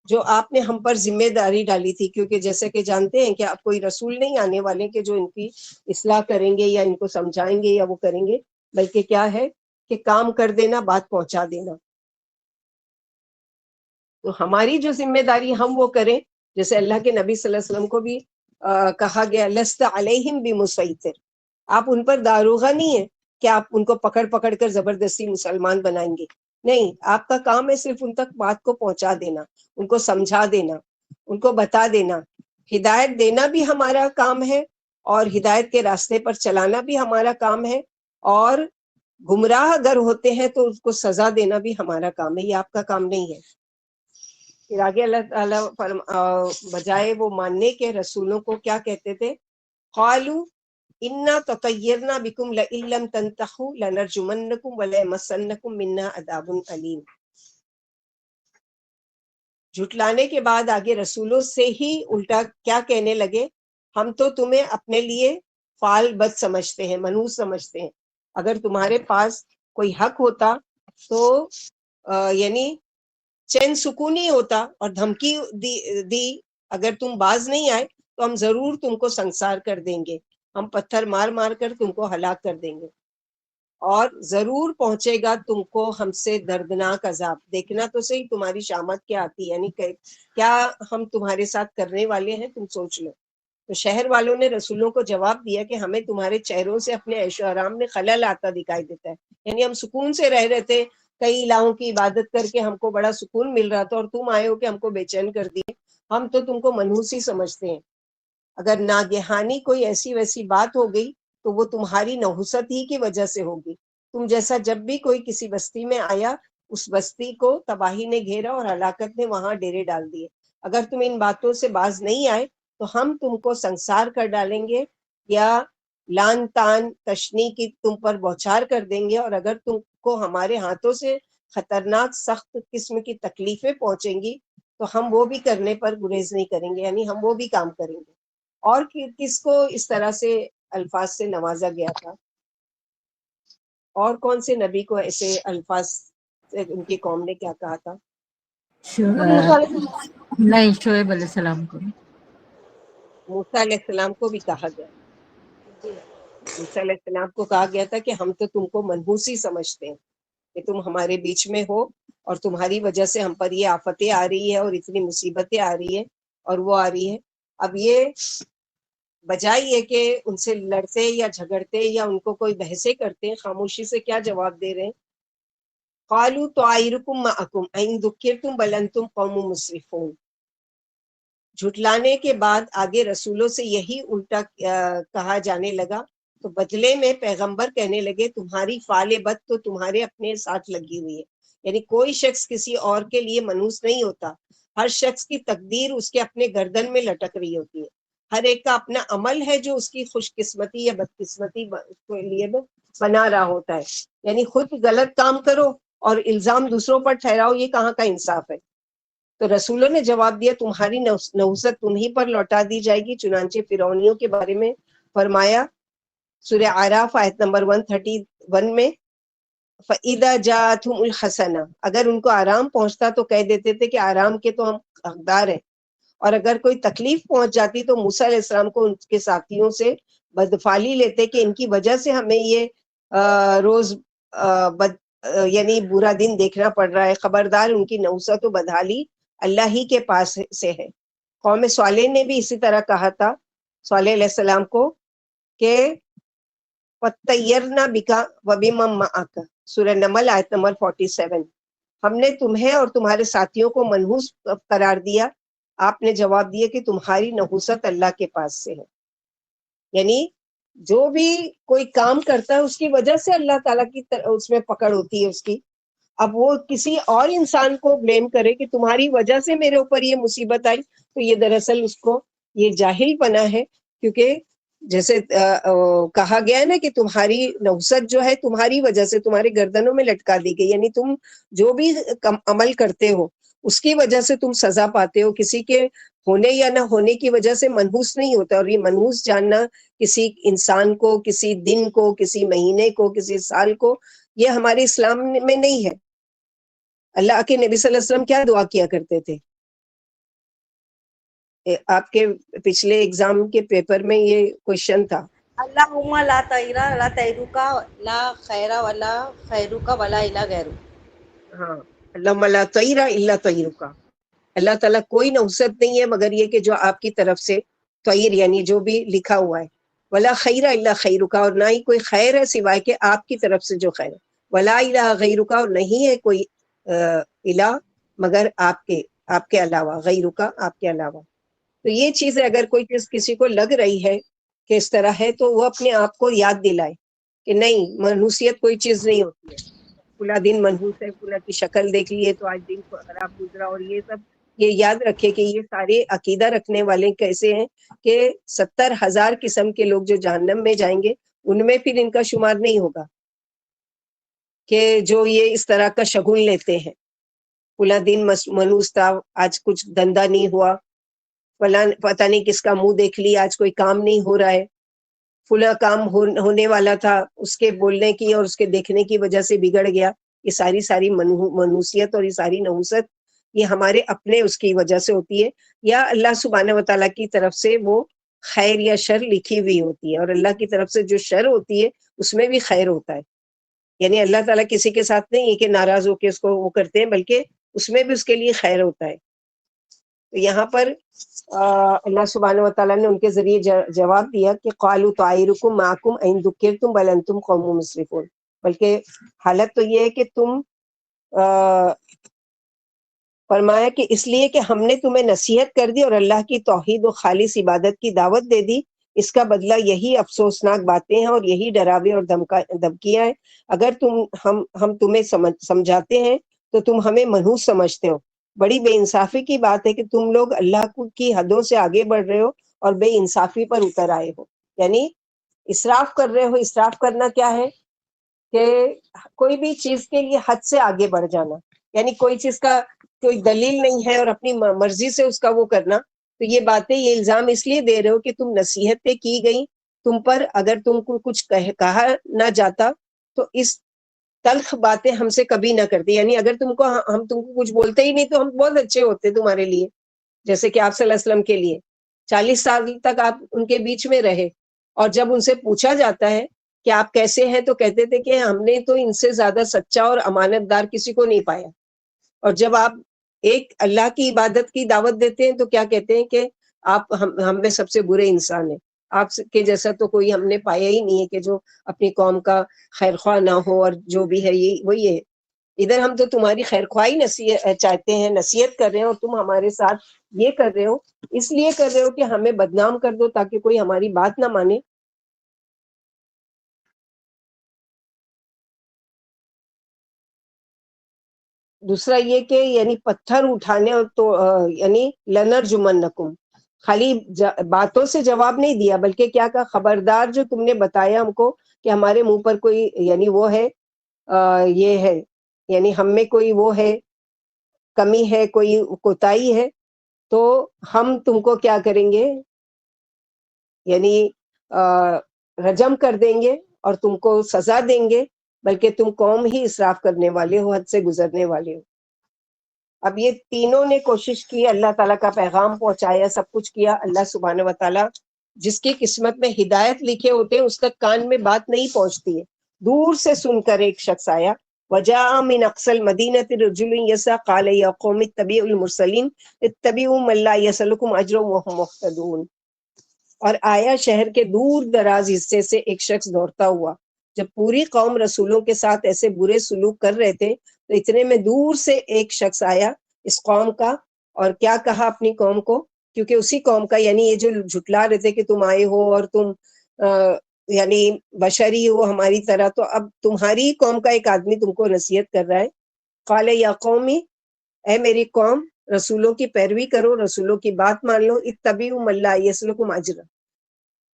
جو آپ نے ہم پر ذمہ داری ڈالی تھی. کیونکہ جیسے کہ جانتے ہیں کہ آپ کوئی رسول نہیں آنے والے کہ جو ان کی اصلاح کریں گے یا ان کو سمجھائیں گے یا وہ کریں گے، بلکہ کیا ہے کہ کام کر دینا، بات پہنچا دینا. تو ہماری جو ذمہ داری ہم وہ کریں، جیسے اللہ کے نبی صلی اللہ علیہ وسلم کو بھی کہا گیا لست علیہم بمسیطر، آپ ان پر داروغہ نہیں ہیں کہ آپ ان کو پکڑ پکڑ کر زبردستی مسلمان بنائیں گے. نہیں، آپ کا کام ہے صرف ان تک بات کو پہنچا دینا، ان کو سمجھا دینا، ان کو بتا دینا. ہدایت دینا بھی ہمارا کام ہے اور ہدایت کے راستے پر چلانا بھی ہمارا کام ہے، اور گمراہ اگر ہوتے ہیں تو اس کو سزا دینا بھی ہمارا کام ہے. یہ آپ کا کام نہیں ہے. پھر آگے اللہ تعالیٰ بجائے وہ ماننے کے رسولوں کو کیا کہتے تھے؟ قالوا انا تطیرنا بکم لئن لم تنتہوا لنرجمنکم وليمسنکم منا عذاب علیم. جھٹلانے کے بعد آگے رسولوں سے ہی الٹا کیا کہنے لگے؟ ہم تو تمہیں اپنے لیے فعال بد سمجھتے ہیں، منحوس سمجھتے ہیں. اگر تمہارے پاس کوئی حق ہوتا تو یعنی چین سکون ہی ہوتا اور دھمکی دی اگر تم باز نہیں آئے تو ہم ضرور تم کو سنسار کر دیں گے، ہم پتھر مار مار کر تم کو ہلاک کر دیں گے، اور ضرور پہنچے گا تم کو ہم سے دردناک عذاب. دیکھنا تو صحیح تمہاری شامت کیا آتی، یعنی کیا ہم تمہارے ساتھ کرنے والے ہیں، تم سوچ لو. تو شہر والوں نے رسولوں کو جواب دیا کہ ہمیں تمہارے چہروں سے اپنے عیش و آرام میں خلل آتا دکھائی دیتا ہے. یعنی ہم سکون سے رہ رہے تھے، کئی الہوں کی عبادت کر کے ہم کو بڑا سکون مل رہا تھا، اور تم آئے ہو کہ ہم کو بے چین کر دیے. ہم تو تم کو منحوس ہی سمجھتے ہیں. اگر ناگہانی کوئی ایسی ویسی بات ہو گئی تو وہ تمہاری نحوست ہی کی وجہ سے ہوگی. تم جیسا جب بھی کوئی کسی بستی میں آیا، اس بستی کو تباہی نے گھیرا اور ہلاکت نے وہاں ڈیرے ڈال دیے. اگر تم ان باتوں سے باز نہیں آئے تو ہم تم کو سنسار کر ڈالیں گے یا لان تان تشنی کی تم پر بوچھار کر دیں گے. اور اگر تم کو ہمارے ہاتھوں سے خطرناک سخت قسم کی تکلیفیں پہنچیں گی تو ہم وہ بھی کرنے پر گریز نہیں کریں گے، یعنی ہم وہ بھی کام کریں گے. اور کس کو اس طرح سے الفاظ سے نوازا گیا تھا؟ اور کون سے نبی کو ایسے الفاظ سے ان کی قوم نے کیا کہا تھا؟ نہیں، شعیب علیہ السلام کو. موسیٰ علیہ السلام کو بھی کہا گیا. موسیٰ علیہ السلام کو کہا گیا تھا کہ ہم تو تم کو منحوس ہی سمجھتے ہیں کہ تم ہمارے بیچ میں ہو اور تمہاری وجہ سے ہم پر یہ آفتیں آ رہی ہے اور اتنی مصیبتیں آ رہی ہے اور وہ آ رہی ہے. اب یہ بجائے یہ کہ ان سے لڑتے یا جھگڑتے یا ان کو کوئی بحثیں کرتے، خاموشی سے کیا جواب دے رہے ہیں؟ قالوا طائرکم معکم ان ذکرتم بل انتم قوم مسرفون. جھٹلانے کے بعد آگے رسولوں سے یہی الٹا کہا جانے لگا، تو بدلے میں پیغمبر کہنے لگے تمہاری فعل بد تو تمہارے اپنے ساتھ لگی ہوئی ہے. یعنی کوئی شخص کسی اور کے لیے منحوس نہیں ہوتا، ہر شخص کی تقدیر اس کے اپنے گردن میں لٹک رہی ہوتی ہے. ہر ایک کا اپنا عمل ہے جو اس کی خوش قسمتی یا بدقسمتی کے لیے بنا رہا ہوتا ہے. یعنی خود غلط کام کرو اور الزام دوسروں پر ٹھہراؤ، یہ کہاں کا انصاف ہے؟ تو رسولوں نے جواب دیا تمہاری نحوست تمہیں پر لوٹا دی جائے گی. چنانچہ فرعونیوں کے بارے میں فرمایا سورہ اعراف آیت نمبر 131 میں، فَإِذَا جَاءَتْهُمُ الْحَسَنَةُ، اگر ان کو آرام پہنچتا تو کہہ دیتے تھے کہ آرام کے تو ہم حقدار ہیں، اور اگر کوئی تکلیف پہنچ جاتی تو موسیٰ علیہ السلام کو ان کے ساتھیوں سے بدفعلی لیتے کہ ان کی وجہ سے ہمیں یہ روز یعنی برا دن دیکھنا پڑ رہا ہے. خبردار ان کی نحوست و بدحالی اللہ ہی کے پاس سے ہے. قوم صالح نے بھی اسی طرح کہا تھا صالح علیہ السلام کو کہ فَطَّيَّرْنَا بِكَ وَبِمَن مَّعَكَ، سورہ نمل آیت نمبر 47. ہم نے تمہیں اور تمہارے ساتھیوں کو منحوس قرار دیا. آپ نے جواب دیا کہ تمہاری نحوست اللہ کے پاس سے ہے. یعنی جو بھی کوئی کام کرتا ہے اس کی وجہ سے اللہ تعالیٰ کی اس میں پکڑ ہوتی ہے اس کی. اب وہ کسی اور انسان کو بلیم کرے کہ تمہاری وجہ سے میرے اوپر یہ مصیبت آئی، تو یہ دراصل اس کو یہ جاہل پنا ہے. کیونکہ جیسے کہا گیا ہے نا کہ تمہاری نحوست جو ہے تمہاری وجہ سے تمہارے گردنوں میں لٹکا دی گئی. یعنی تم جو بھی عمل کرتے ہو اس کی وجہ سے تم سزا پاتے ہو. کسی کے ہونے یا نہ ہونے کی وجہ سے منحوس نہیں ہوتا. اور یہ منحوس جاننا کسی انسان کو، کسی دن کو، کسی مہینے کو، کسی سال کو، یہ ہمارے اسلام میں نہیں ہے. اللہ کے نبی صلی اللہ علیہ وسلم کیا دعا کیا کرتے تھے؟ آپ کے پچھلے ایگزام کے پیپر میں یہ کوشچن تھا، اللہم لا طیرا لا طیرکا لا خیر ولا خیرکا ولا الہ غیرک. ہاں، اللہم لا طیر الا طیرک. اللہ تعالیٰ کوئی نحوست نہیں ہے مگر یہ کہ جو آپ کی طرف سے طیر یعنی جو بھی لکھا ہوا ہے، ولا خیر الا خیرک، اور نہ ہی کوئی خیر ہے سوائے کہ آپ کی طرف سے جو خیر ہے، ولا الہ غیرک، اور نہیں ہے کوئی الہ مگر آپ کے علاوہ، غیرک آپ کے علاوہ. تو یہ چیز ہے، اگر کوئی چیز کسی کو لگ رہی ہے کہ اس طرح ہے تو وہ اپنے آپ کو یاد دلائے کہ نہیں، منحوسیت کوئی چیز نہیں ہوتی ہے. پورا دن منحوس ہے، پورا کی شکل دیکھ لیے تو آج دن خراب گزرا، اور یہ سب یہ یاد رکھے کہ یہ سارے عقیدہ رکھنے والے کیسے ہیں کہ 70,000 قسم کے لوگ جو جہنم میں جائیں گے ان میں پھر ان کا شمار نہیں ہوگا، کہ جو یہ اس طرح کا شگون لیتے ہیں. پورا دن منحوس تھا، آج کچھ دھندا نہیں ہوا، پتہ نہیں کس کا منہ دیکھ لیا، آج کوئی کام نہیں ہو رہا ہے، فلاں کام ہونے والا تھا، اس کے بولنے کی اور اس کے دیکھنے کی وجہ سے بگڑ گیا. یہ ساری منحوسیت اور یہ ساری نحوست یہ ہمارے اپنے اس کی وجہ سے ہوتی ہے، یا اللہ سبحانہ و تعالیٰ کی طرف سے وہ خیر یا شر لکھی ہوئی ہوتی ہے. اور اللہ کی طرف سے جو شر ہوتی ہے اس میں بھی خیر ہوتا ہے. یعنی اللہ تعالیٰ کسی کے ساتھ نہیں ہے کہ ناراض ہو کے اس کو وہ کرتے ہیں، بلکہ اس میں بھی اس کے لیے خیر ہوتا ہے. تو یہاں پر اللہ سبحانہ و تعالیٰ نے ان کے ذریعے جواب دیا کہ قالوا طائرکم معکم ان ذکرتم بل انتم قوم مسرفون. بلکہ حالت تو یہ ہے کہ تم فرمایا کہ اس لیے کہ ہم نے تمہیں نصیحت کر دی اور اللہ کی توحید و خالص عبادت کی دعوت دے دی، اس کا بدلہ یہی افسوسناک باتیں ہیں اور یہی ڈراوے اور دھمکیاں ہیں. اگر ہم تمہیں سمجھاتے ہیں تو تم ہمیں منحوس سمجھتے ہو. بڑی بے انصافی کی بات ہے کہ تم لوگ اللہ کی حدوں سے آگے بڑھ رہے ہو اور بے انصافی پر اتر آئے ہو. یعنی اسراف کر رہے ہو. اسراف کرنا کیا ہے؟ کہ کوئی بھی چیز کے لیے حد سے آگے بڑھ جانا. یعنی کوئی چیز کا کوئی دلیل نہیں ہے اور اپنی مرضی سے اس کا وہ کرنا. تو یہ باتیں، یہ الزام اس لیے دے رہے ہو کہ تم نصیحتیں کی گئی تم پر، اگر تم کو کچھ کہا نہ جاتا تو اس تلخ باتیں ہم سے کبھی نہ کرتے. یعنی اگر ہم تم کو کچھ بولتے ہی نہیں تو ہم بہت اچھے ہوتے تمہارے لیے. جیسے کہ آپ صلی اللہ علیہ وسلم کے لیے 40 سال تک آپ ان کے بیچ میں رہے، اور جب ان سے پوچھا جاتا ہے کہ آپ کیسے ہیں تو کہتے تھے کہ ہم نے تو ان سے زیادہ سچا اور امانت دار کسی کو نہیں پایا. اور جب آپ ایک اللہ کی عبادت کی دعوت دیتے ہیں تو کیا کہتے ہیں کہ آپ ہم میں سب سے برے انسان ہیں. آپ کے جیسا تو کوئی ہم نے پایا ہی نہیں ہے کہ جو اپنی قوم کا خیر خواہ نہ ہو، اور جو بھی ہے یہ وہی ہے. ادھر ہم تو تمہاری خیر خواہی چاہتے ہیں، نصیحت کر رہے ہیں، اور تم ہمارے ساتھ یہ کر رہے ہو، اس لیے کر رہے ہو کہ ہمیں بدنام کر دو تاکہ کوئی ہماری بات نہ مانے. دوسرا یہ کہ یعنی پتھر اٹھانے اور تو یعنی لنرجمنکم، خالی باتوں سے جواب نہیں دیا، بلکہ کیا کہا، خبردار جو تم نے بتایا ہم کو کہ ہمارے منہ پر کوئی یعنی وہ ہے، یہ ہے یعنی ہم میں کوئی وہ ہے، کمی ہے، کوئی کوتاہی ہے، تو ہم تم کو کیا کریں گے، یعنی رجم کر دیں گے اور تم کو سزا دیں گے، بلکہ تم قوم ہی اسراف کرنے والے ہو، حد سے گزرنے والے ہو. اب یہ تینوں نے کوشش کی، اللہ تعالیٰ کا پیغام پہنچایا، سب کچھ کیا. اللہ سبحانہ و تعالیٰ جس کی قسمت میں ہدایت لکھے ہوتے ہیں اس تک کان میں بات نہیں پہنچتی ہے. دور سے سن کر ایک شخص آیا، وجاء من اقصى المدینة رجل یسعى قال یا قوم اتبعوا المرسلین اتبعوا من لا یسألکم اجرا وهم مهتدون. اور آیا شہر کے دور دراز حصے سے ایک شخص دوڑتا ہوا. جب پوری قوم رسولوں کے ساتھ ایسے برے سلوک کر رہے تھے تو اتنے میں دور سے ایک شخص آیا اس قوم کا، اور کیا کہا اپنی قوم کو، کیونکہ اسی قوم کا، یعنی یہ جو جھٹلا رہے تھے کہ تم آئے ہو اور تم یعنی بشری ہو ہماری طرح، تو اب تمہاری قوم کا ایک آدمی تم کو نصیحت کر رہا ہے. قال یا قومی، اے میری قوم، رسولوں کی پیروی کرو، رسولوں کی بات مان لو. اتبعوا من لا یسألکم اجرا،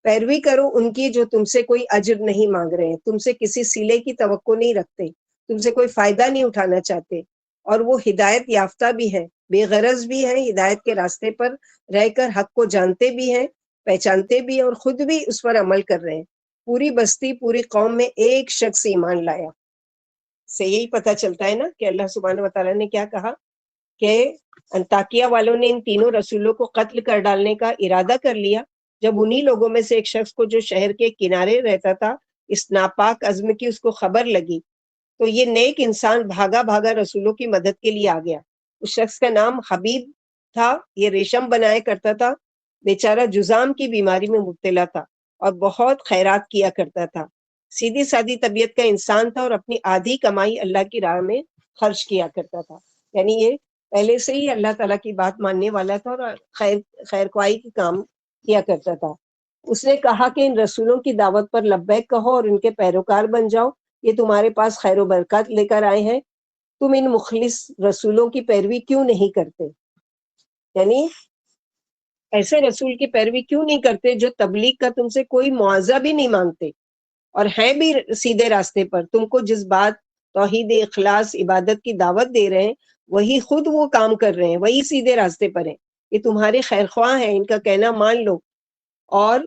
پیروی کرو ان کی جو تم سے کوئی اجر نہیں مانگ رہے ہیں، تم سے کسی صلے کی توقع نہیں رکھتے، تم سے کوئی فائدہ نہیں اٹھانا چاہتے، اور وہ ہدایت یافتہ بھی ہیں، بے غرض بھی ہیں، ہدایت کے راستے پر رہ کر حق کو جانتے بھی ہیں، پہچانتے بھی ہیں، اور خود بھی اس پر عمل کر رہے ہیں. پوری بستی، پوری قوم میں ایک شخص ایمان لایا. سے یہی پتہ چلتا ہے نا کہ اللہ سبحانہ و تعالیٰ نے کیا کہا کہ انطاکیہ والوں نے ان تینوں رسولوں کو قتل کر ڈالنے کا ارادہ کر لیا. جب انہی لوگوں میں سے ایک شخص کو جو شہر کے کنارے رہتا تھا اس ناپاک عزم کی اس کو خبر لگی، تو یہ نیک انسان بھاگا بھاگا رسولوں کی مدد کے لیے آ گیا. اس شخص کا نام حبیب تھا، یہ ریشم بنایا کرتا تھا، بیچارہ جزام کی بیماری میں مبتلا تھا اور بہت خیرات کیا کرتا تھا. سیدھی سادی طبیعت کا انسان تھا اور اپنی آدھی کمائی اللہ کی راہ میں خرچ کیا کرتا تھا. یعنی یہ پہلے سے ہی اللہ تعالیٰ کی بات ماننے والا تھا اور خیر خواہی کی کام کیا کرتا تھا. اس نے کہا کہ ان رسولوں کی دعوت پر لبیک کہو اور ان کے پیروکار بن جاؤ، یہ تمہارے پاس خیر و برکات لے کر آئے ہیں، تم ان مخلص رسولوں کی پیروی کیوں نہیں کرتے؟ یعنی ایسے رسول کی پیروی کیوں نہیں کرتے جو تبلیغ کا تم سے کوئی معاوضہ بھی نہیں مانگتے اور ہیں بھی سیدھے راستے پر. تم کو جس بات توحید اخلاص عبادت کی دعوت دے رہے ہیں وہی خود وہ کام کر رہے ہیں، وہی سیدھے راستے پر ہیں، یہ تمہارے خیر خواہ ہیں، ان کا کہنا مان لو. اور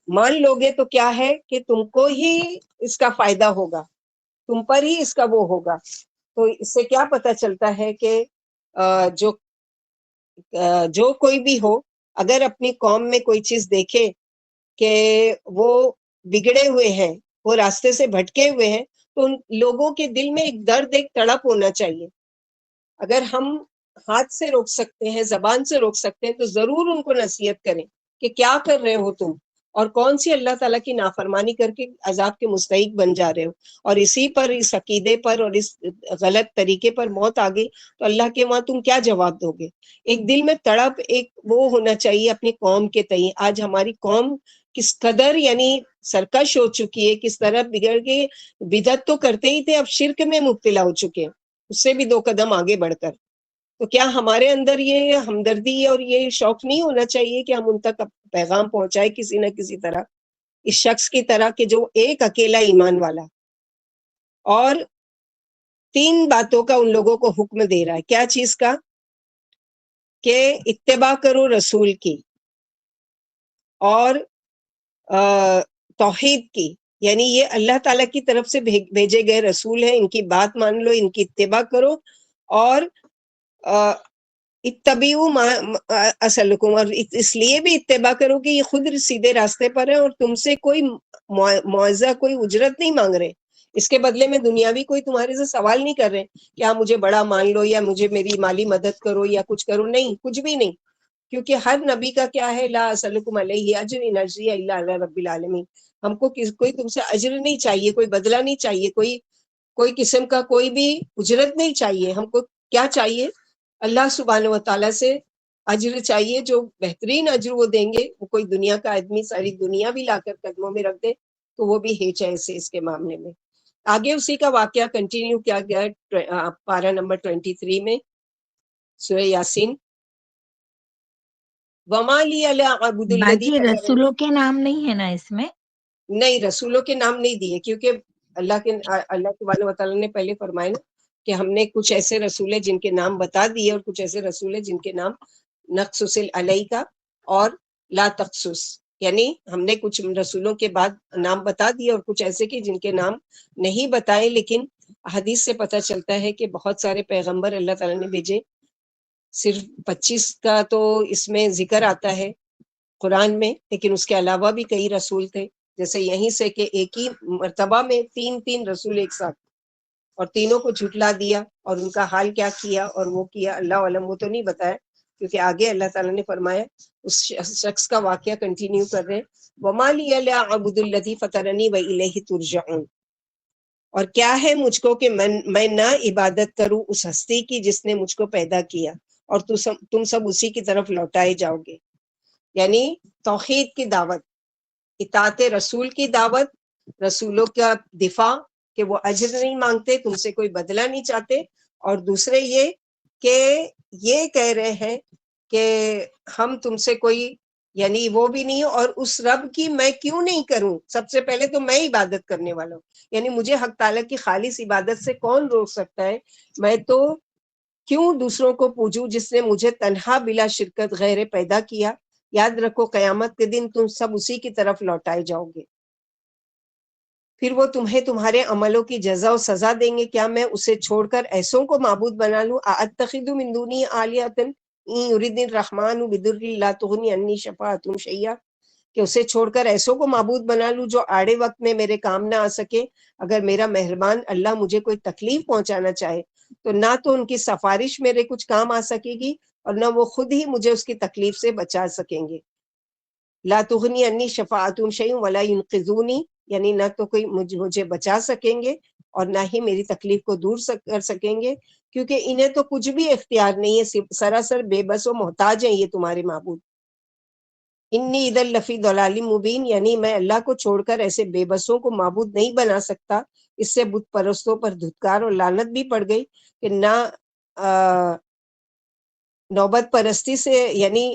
مان لو گے تو کیا ہے کہ تم کو ہی اس کا فائدہ ہوگا، تم پر ہی اس کا وہ ہوگا. تو اس سے کیا پتہ چلتا ہے کہ جو کوئی بھی ہو، اگر اپنی قوم میں کوئی چیز دیکھے کہ وہ بگڑے ہوئے ہیں، وہ راستے سے بھٹکے ہوئے ہیں، تو ان لوگوں کے دل میں ایک درد، ایک تڑپ ہونا چاہیے. اگر ہم ہاتھ سے روک سکتے ہیں، زبان سے روک سکتے ہیں، تو ضرور ان کو نصیحت کریں کہ کیا کر رہے ہو تم، اور کون سی اللہ تعالیٰ کی نافرمانی کر کے عذاب کے مستحق بن جا رہے ہو، اور اسی پر، اس عقیدے پر اور اس غلط طریقے پر موت آ گئی تو اللہ کے وہاں تم کیا جواب دو گے؟ ایک دل میں تڑپ، ایک وہ ہونا چاہیے اپنی قوم کے تئیں. آج ہماری قوم کس قدر یعنی سرکش ہو چکی ہے، کس طرح بگڑ کے، بدعت تو کرتے ہی تھے، اب شرک میں مبتلا ہو چکے ہیں، اس سے بھی 2 قدم آگے بڑھ کر. تو کیا ہمارے اندر یہ ہمدردی اور یہ شوق نہیں ہونا چاہیے کہ ہم ان تک پیغام پہنچائے کسی نہ کسی طرح، اس شخص کی طرح کہ جو ایک اکیلا ایمان والا اور 3 باتوں کا ان لوگوں کو حکم دے رہا ہے. کیا چیز کا؟ کہ اتباع کرو رسول کی، اور توحید کی، یعنی یہ اللہ تعالیٰ کی طرف سے بھیجے گئے رسول ہیں، ان کی بات مان لو، ان کی اتباع کرو، اور اتبعوا ما اسلکم، اور اس لیے بھی اتباع کرو کہ یہ خود سیدھے راستے پر ہیں اور تم سے کوئی معاوضہ، کوئی اجرت نہیں مانگ رہے. اس کے بدلے میں دنیاوی کوئی تمہارے سے سوال نہیں کر رہے کہ آپ مجھے بڑا مان لو یا مجھے میری مالی مدد کرو یا کچھ کرو، نہیں، کچھ بھی نہیں. کیونکہ ہر نبی کا کیا ہے، لا اسلکم علیہ اجر ان اجریہ الا علی رب العالمین، ہم کو کوئی تم سے اجر نہیں چاہیے، کوئی بدلہ نہیں چاہیے، کوئی قسم کا کوئی بھی اجرت نہیں چاہیے، ہم کو کیا چاہیے، اللہ سبحانہ و تعالیٰ سے اجر چاہیے، جو بہترین اجر وہ دیں گے، وہ کوئی دنیا کا آدمی ساری دنیا بھی لا کر قدموں میں رکھ دے تو وہ بھی ہیچ ہے ایسے اس کے معاملے میں۔ آگے اسی کا واقعہ کنٹینیو کیا گیا ہے پارہ نمبر 23 میں سورہ یاسین، وما لی الا اعبد الذی باجی فطرنی، رسولوں کے نام نہیں ہے نا اس میں؟ نہیں رسولوں کے نام نہیں دیے، کیونکہ اللہ سبحانہ و تعالیٰ نے پہلے فرمایا نا کہ ہم نے کچھ ایسے رسول ہیں جن کے نام بتا دیے، اور کچھ ایسے رسول ہیں جن کے نام نقصص علیہ کا اور لا تخصص، یعنی ہم نے کچھ رسولوں کے بعد نام بتا دیے اور کچھ ایسے کہ جن کے نام نہیں بتائے، لیکن حدیث سے پتہ چلتا ہے کہ بہت سارے پیغمبر اللہ تعالیٰ نے بھیجے، صرف 25 کا تو اس میں ذکر آتا ہے قرآن میں، لیکن اس کے علاوہ بھی کئی رسول تھے، جیسے یہیں سے کہ ایک ہی مرتبہ میں تین رسول ایک ساتھ، اور تینوں کو جھٹلا دیا، اور ان کا حال کیا کیا اور وہ کیا اللہ علم، وہ تو نہیں بتایا، کیونکہ آگے اللہ تعالیٰ نے فرمایا اس شخص کا واقعہ کنٹینیو کر رہے ہیں، وَمَا لِيَ لَا أَعْبُدُ الَّذِي فَطَرَنِي وَإِلَيْهِ تُرْجَعُونَ، اور کیا ہے مجھ کو کہ میں نہ عبادت کروں اس ہستی کی جس نے مجھ کو پیدا کیا، اور تم سب اسی کی طرف لوٹائے جاؤ گے، یعنی توحید کی دعوت، اطاعت رسول کی دعوت، رسولوں کا دفاع کہ وہ اجر نہیں مانگتے، تم سے کوئی بدلہ نہیں چاہتے، اور دوسرے یہ کہ یہ کہہ رہے ہیں کہ ہم تم سے کوئی یعنی وہ بھی نہیں، اور اس رب کی میں کیوں نہیں کروں، سب سے پہلے تو میں عبادت کرنے والا ہوں، یعنی مجھے حق تعالیٰ کی خالص عبادت سے کون روک سکتا ہے، میں تو کیوں دوسروں کو پوجوں جس نے مجھے تنہا بلا شرکت غیر پیدا کیا، یاد رکھو قیامت کے دن تم سب اسی کی طرف لوٹائے جاؤ گے، پھر وہ تمہیں تمہارے عملوں کی جزا و سزا دیں گے، کیا میں اسے چھوڑ کر ایسوں کو معبود بنا لوں، ااتخذ من دونی آلیۃ ان یردنی الرحمن بضر لا تغنی عنی شفاعتهم شیئا، کہ اسے چھوڑ کر ایسوں کو معبود بنا لوں جو آڑے وقت میں میرے کام نہ آ سکے، اگر میرا مہربان اللہ مجھے کوئی تکلیف پہنچانا چاہے تو نہ تو ان کی سفارش میرے کچھ کام آ سکے گی، اور نہ وہ خود ہی مجھے اس کی تکلیف سے بچا سکیں گے، لا تغنی عنی شفاعتهم شیئا ولا ینقذونی، یعنی نہ تو کوئی مجھے بچا سکیں گے اور نہ ہی میری تکلیف کو دور کر سکیں گے، کیونکہ انہیں تو کچھ بھی اختیار نہیں ہے، سراسر بے بس و محتاج ہیں یہ تمہارے معبود، انی اذا لفی ضلال مبین، یعنی میں اللہ کو چھوڑ کر ایسے بے بسوں کو معبود نہیں بنا سکتا، اس سے بت پرستوں پر دھتکار اور لعنت بھی پڑ گئی کہ نہ نوبت پرستی سے یعنی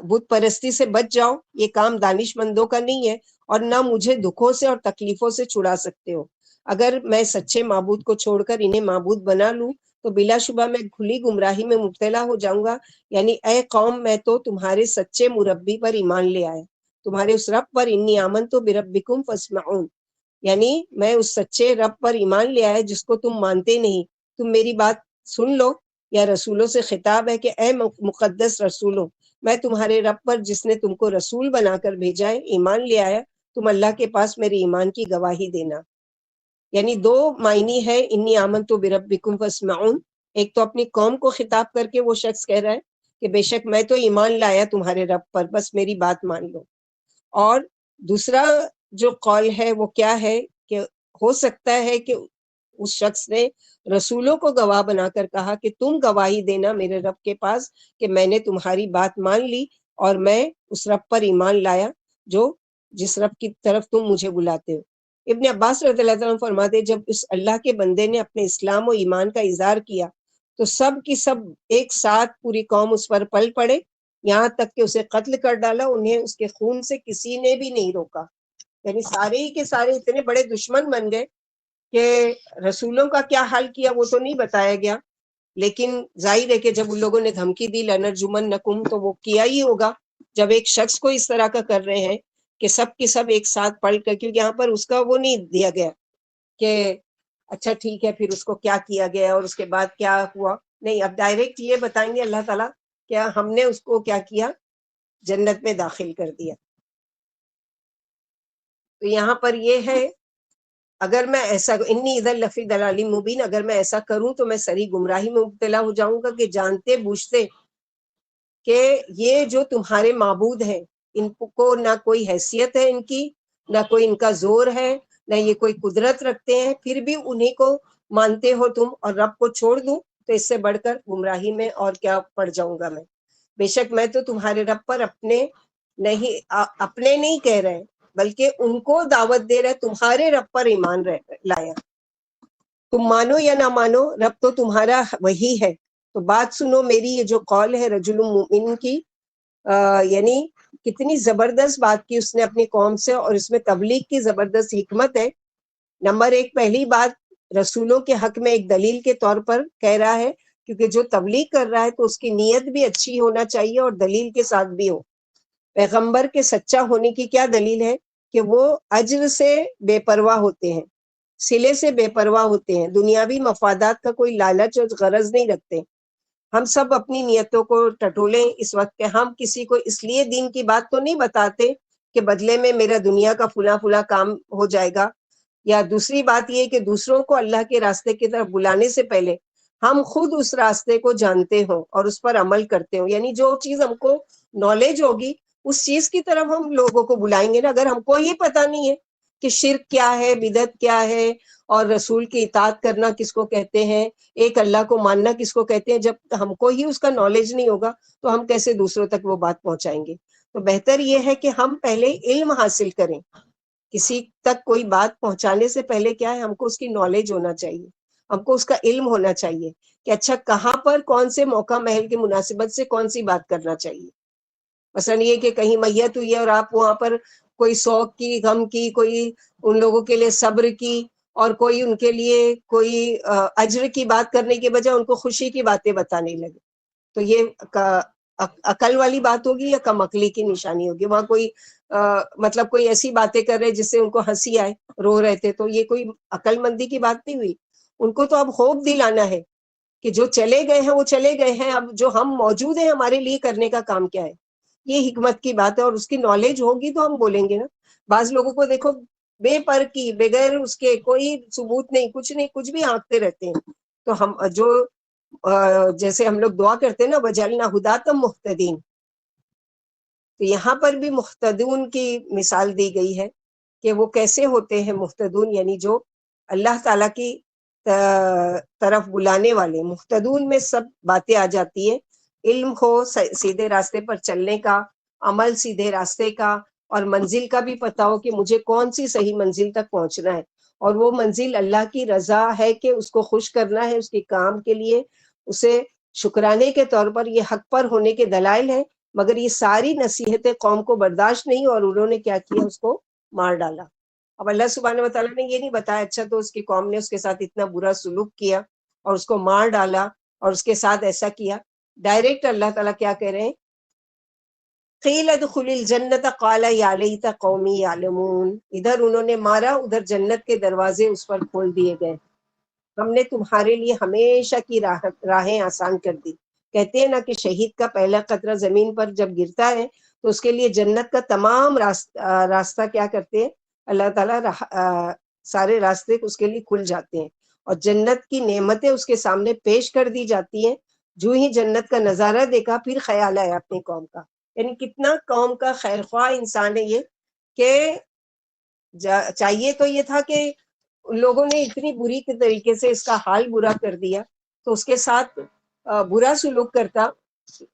بت پرستی سے بچ جاؤ، یہ کام دانش مندوں کا نہیں ہے، اور نہ مجھے دکھوں سے اور تکلیفوں سے چھڑا سکتے ہو، اگر میں سچے معبود کو چھوڑ کر انہیں معبود بنا لوں تو بلا شبہ میں کھلی گمراہی میں مبتلا ہو جاؤں گا، یعنی اے قوم میں تو تمہارے سچے مربی پر ایمان لے آیا، تمہارے اس رب پر، انی آمنت بربکم فاسمعون، یعنی میں اس سچے رب پر ایمان لے آیا جس کو تم مانتے نہیں، تم میری بات سن لو، یا رسولوں سے خطاب ہے کہ اے مقدس رسولوں، میں تمہارے رب پر جس نے تم کو رسول بنا کر بھیجا ہے ایمان لے آیا، تم اللہ کے پاس میرے ایمان کی گواہی دینا، یعنی دو معنی ہے انی آمنت بربکم فاسمعون، ایک تو اپنی قوم کو خطاب کر کے وہ شخص کہہ رہا ہے کہ بے شک میں تو ایمان لایا تمہارے رب پر، بس میری بات مان لو، اور دوسرا جو قول ہے وہ کیا ہے کہ ہو سکتا ہے کہ اس شخص نے رسولوں کو گواہ بنا کر کہا کہ تم گواہی دینا میرے رب کے پاس کہ میں نے تمہاری بات مان لی اور میں اس رب پر ایمان لایا جس رب کی طرف تم مجھے بلاتے ہو۔ ابن عباس رضی اللہ عنہ فرماتے جب اس اللہ کے بندے نے اپنے اسلام و ایمان کا اظہار کیا تو سب کی سب ایک ساتھ پوری قوم اس پر پل پڑے، یہاں تک کہ اسے قتل کر ڈالا، انہیں اس کے خون سے کسی نے بھی نہیں روکا، یعنی سارے ہی کے سارے اتنے بڑے دشمن بن گئے کہ رسولوں کا کیا حال کیا وہ تو نہیں بتایا گیا، لیکن ظاہر ہے کہ جب ان لوگوں نے دھمکی دی لنرجمنکم تو وہ کیا ہی ہوگا، جب ایک شخص کو اس طرح کا کر رہے ہیں کہ سب کی سب ایک ساتھ پڑھ کر، کیونکہ یہاں پر اس کا وہ نہیں دیا گیا کہ اچھا ٹھیک ہے پھر اس کو کیا کیا گیا اور اس کے بعد کیا ہوا، نہیں، اب ڈائریکٹ یہ بتائیں گے اللہ تعالیٰ کہ ہم نے اس کو کیا کیا، جنت میں داخل کر دیا۔ تو یہاں پر یہ ہے اگر میں ایسا انی اذا لفی ضلال مبین، اگر میں ایسا کروں تو میں سری گمراہی میں مبتلا ہو جاؤں گا کہ جانتے بوجھتے کہ یہ جو تمہارے معبود ہیں ان کو نہ کوئی حیثیت ہے ان کی، نہ کوئی ان کا زور ہے، نہ یہ کوئی قدرت رکھتے ہیں، پھر بھی انہیں کو مانتے ہو تم، اور رب کو چھوڑ دوں تو اس سے بڑھ کر گمراہی میں اور کیا پڑ جاؤں گا میں. بے شک میں تو تمہارے رب پر اپنے نہیں کہہ رہے بلکہ ان کو دعوت دے رہے تمہارے رب پر ایمان لایا. تم مانو یا نہ مانو رب تو تمہارا وہی ہے. تو بات سنو میری، یہ جو قول ہے رجل مومن کی، یعنی کتنی زبردست بات کی اس نے اپنی قوم سے، اور اس میں تبلیغ کی زبردست حکمت ہے. نمبر ایک، پہلی بات رسولوں کے حق میں ایک دلیل کے طور پر کہہ رہا ہے، کیونکہ جو تبلیغ کر رہا ہے تو اس کی نیت بھی اچھی ہونا چاہیے اور دلیل کے ساتھ بھی ہو. پیغمبر کے سچا ہونے کی کیا دلیل ہے؟ کہ وہ اجر سے بے پرواہ ہوتے ہیں، صلے سے بے پرواہ ہوتے ہیں، دنیاوی مفادات کا کوئی لالچ اور غرض نہیں رکھتے. ہم سب اپنی نیتوں کو ٹٹولیں اس وقت کہ ہم کسی کو اس لیے دین کی بات تو نہیں بتاتے کہ بدلے میں میرا دنیا کا فلاں کام ہو جائے گا. یا دوسری بات یہ کہ دوسروں کو اللہ کے راستے کی طرف بلانے سے پہلے ہم خود اس راستے کو جانتے ہوں اور اس پر عمل کرتے ہوں. یعنی جو چیز ہم کو نالج ہوگی اس چیز کی طرف ہم لوگوں کو بلائیں گے نا. اگر ہم کو یہ پتہ نہیں ہے کہ شرک کیا ہے، بدعت کیا ہے، اور رسول کی اطاعت کرنا کس کو کہتے ہیں، ایک اللہ کو ماننا کس کو کہتے ہیں، جب ہم کو ہی اس کا نالج نہیں ہوگا تو ہم کیسے دوسروں تک وہ بات پہنچائیں گے. تو بہتر یہ ہے کہ ہم پہلے علم حاصل کریں. کسی تک کوئی بات پہنچانے سے پہلے کیا ہے، ہم کو اس کی نالج ہونا چاہیے، ہم کو اس کا علم ہونا چاہیے کہ اچھا کہاں پر کون سے موقع محل کی مناسبت سے کون سی بات کرنا چاہیے. مثلا یہ کہ کہیں میت ہوئی ہے اور آپ وہاں پر کوئی شوق کی، غم کی، کوئی ان لوگوں کے لیے صبر کی، اور کوئی ان کے لیے کوئی اجر کی بات کرنے کے بجائے ان کو خوشی کی باتیں بتانے لگے، تو یہ عقل والی بات ہوگی یا کم عقلی کی نشانی ہوگی. وہاں کوئی مطلب کوئی ایسی باتیں کر رہے جس سے ان کو ہنسی آئے، رو رہے تھے، تو یہ کوئی عقل مندی کی بات نہیں ہوئی. ان کو تو اب خوف دلانا ہے کہ جو چلے گئے ہیں وہ چلے گئے ہیں، اب جو ہم موجود ہیں ہمارے لیے کرنے کا کام کیا ہے. یہ حکمت کی بات ہے، اور اس کی نالج ہوگی تو ہم بولیں گے نا. بعض لوگوں کو دیکھو بے پر کی، بغیر اس کے کوئی ثبوت نہیں، کچھ بھی ہانکتے رہتے ہیں. تو ہم جو جیسے ہم لوگ دعا کرتے ہیں نا وجعلنا ھداۃ مہتدین، تو یہاں پر بھی مہتدون کی مثال دی گئی ہے کہ وہ کیسے ہوتے ہیں مہتدون، یعنی جو اللہ تعالیٰ کی طرف بلانے والے. مہتدون میں سب باتیں آ جاتی ہیں، علم ہو سیدھے راستے پر چلنے کا، عمل سیدھے راستے کا، اور منزل کا بھی پتہ ہو کہ مجھے کون سی صحیح منزل تک پہنچنا ہے، اور وہ منزل اللہ کی رضا ہے کہ اس کو خوش کرنا ہے، اس کے کام کے لیے اسے شکرانے کے طور پر یہ حق پر ہونے کے دلائل ہیں. مگر یہ ساری نصیحتیں قوم کو برداشت نہیں، اور انہوں نے کیا کیا، اس کو مار ڈالا. اب اللہ سبحانہ و تعالیٰ نے یہ نہیں بتایا اچھا تو اس کی قوم نے اس کے ساتھ اتنا برا سلوک کیا اور اس کو مار ڈالا اور اس کے ساتھ ایسا کیا. ڈائریکٹ اللہ تعالیٰ کیا کہہ رہے ہیں، قیل ادخل الجنت قال یا لیت قومی یعلمون. ادھر انہوں نے مارا، ادھر جنت کے دروازے اس پر کھول دیے گئے. ہم نے تمہارے لیے ہمیشہ کی راہیں آسان کر دی. کہتے ہیں نا کہ شہید کا پہلا قطرہ زمین پر جب گرتا ہے تو اس کے لیے جنت کا تمام راستہ کیا کرتے ہیں اللہ تعالیٰ، سارے راستے اس کے لیے کھل جاتے ہیں اور جنت کی نعمتیں اس کے سامنے پیش کر دی جاتی ہیں. جو ہی جنت کا نظارہ دیکھا پھر خیال آیا اپنی قوم کا. یعنی کتنا قوم کا خیر خواہ انسان ہے یہ، کہ چاہیے تو یہ تھا کہ لوگوں نے اتنی بری طریقے سے اس کا حال برا کر دیا تو اس کے ساتھ برا سلوک کرتا،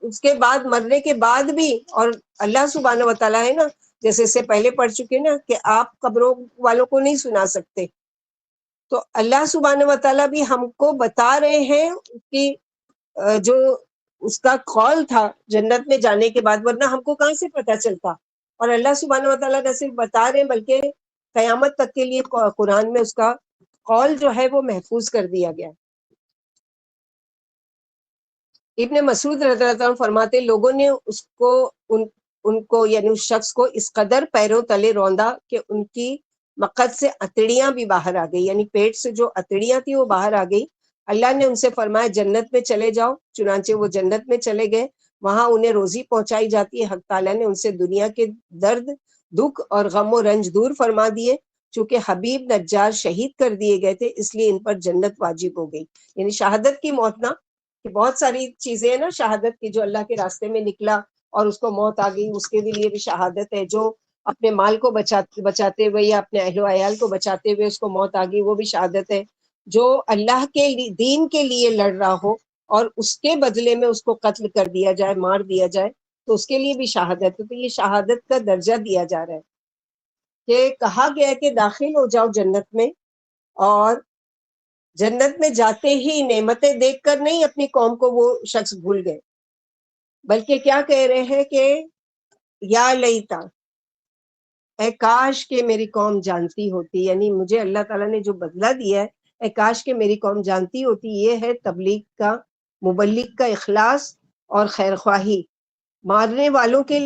اس کے بعد مرنے کے بعد بھی. اور اللہ سبحانہ و تعالیٰ ہے نا، جیسے اس سے پہلے پڑھ چکے نا کہ آپ قبروں والوں کو نہیں سنا سکتے، تو اللہ سبحانہ و تعالیٰ بھی ہم کو بتا رہے ہیں کہ جو اس کا قول تھا جنت میں جانے کے بعد، ورنہ ہم کو کہاں سے پتہ چلتا. اور اللہ سبحانہ و تعالیٰ نہ صرف بتا رہے ہیں بلکہ قیامت تک کے لیے قرآن میں اس کا قول جو ہے وہ محفوظ کر دیا گیا. ابن مسعود رضی اللہ عنہ فرماتے لوگوں نے اس کو ان کو یعنی اس شخص کو اس قدر پیروں تلے روندا کہ ان کی مقد سے اتڑیاں بھی باہر آ گئی، یعنی پیٹ سے جو اتڑیاں تھی وہ باہر آ گئی. اللہ نے ان سے فرمایا جنت میں چلے جاؤ، چنانچہ وہ جنت میں چلے گئے. وہاں انہیں روزی پہنچائی جاتی ہے. حق تعالیٰ نے ان سے دنیا کے درد، دکھ اور غم و رنج دور فرما دیے. چونکہ حبیب نجار شہید کر دیے گئے تھے اس لیے ان پر جنت واجب ہو گئی. یعنی شہادت کی موت نہ کہ بہت ساری چیزیں ہیں نا شہادت کی، جو اللہ کے راستے میں نکلا اور اس کو موت آ گئی، اس کے لیے بھی شہادت ہے. جو اپنے مال کو بچاتے ہوئے یا اپنے اہل و عیال کو بچاتے ہوئے اس کو موت آ گئی، وہ بھی شہادت ہے. جو اللہ کے دین کے لیے لڑ رہا ہو اور اس کے بدلے میں اس کو قتل کر دیا جائے، مار دیا جائے، تو اس کے لیے بھی شہادت ہے. تو یہ شہادت کا درجہ دیا جا رہا ہے کہ کہا گیا ہے کہ داخل ہو جاؤ جنت میں، اور جنت میں جاتے ہی نعمتیں دیکھ کر نہیں اپنی قوم کو وہ شخص بھول گئے، بلکہ کیا کہہ رہے ہیں کہ یا لیتا، اے کاش کہ میری قوم جانتی ہوتی. یعنی مجھے اللہ تعالیٰ نے جو بدلہ دیا ہے، اے کاش کہ میری قوم جانتی ہوتی. یہ ہے تبلیغ کا، مبلغ کا اخلاص اور خیر خواہی. مارنے والوں کے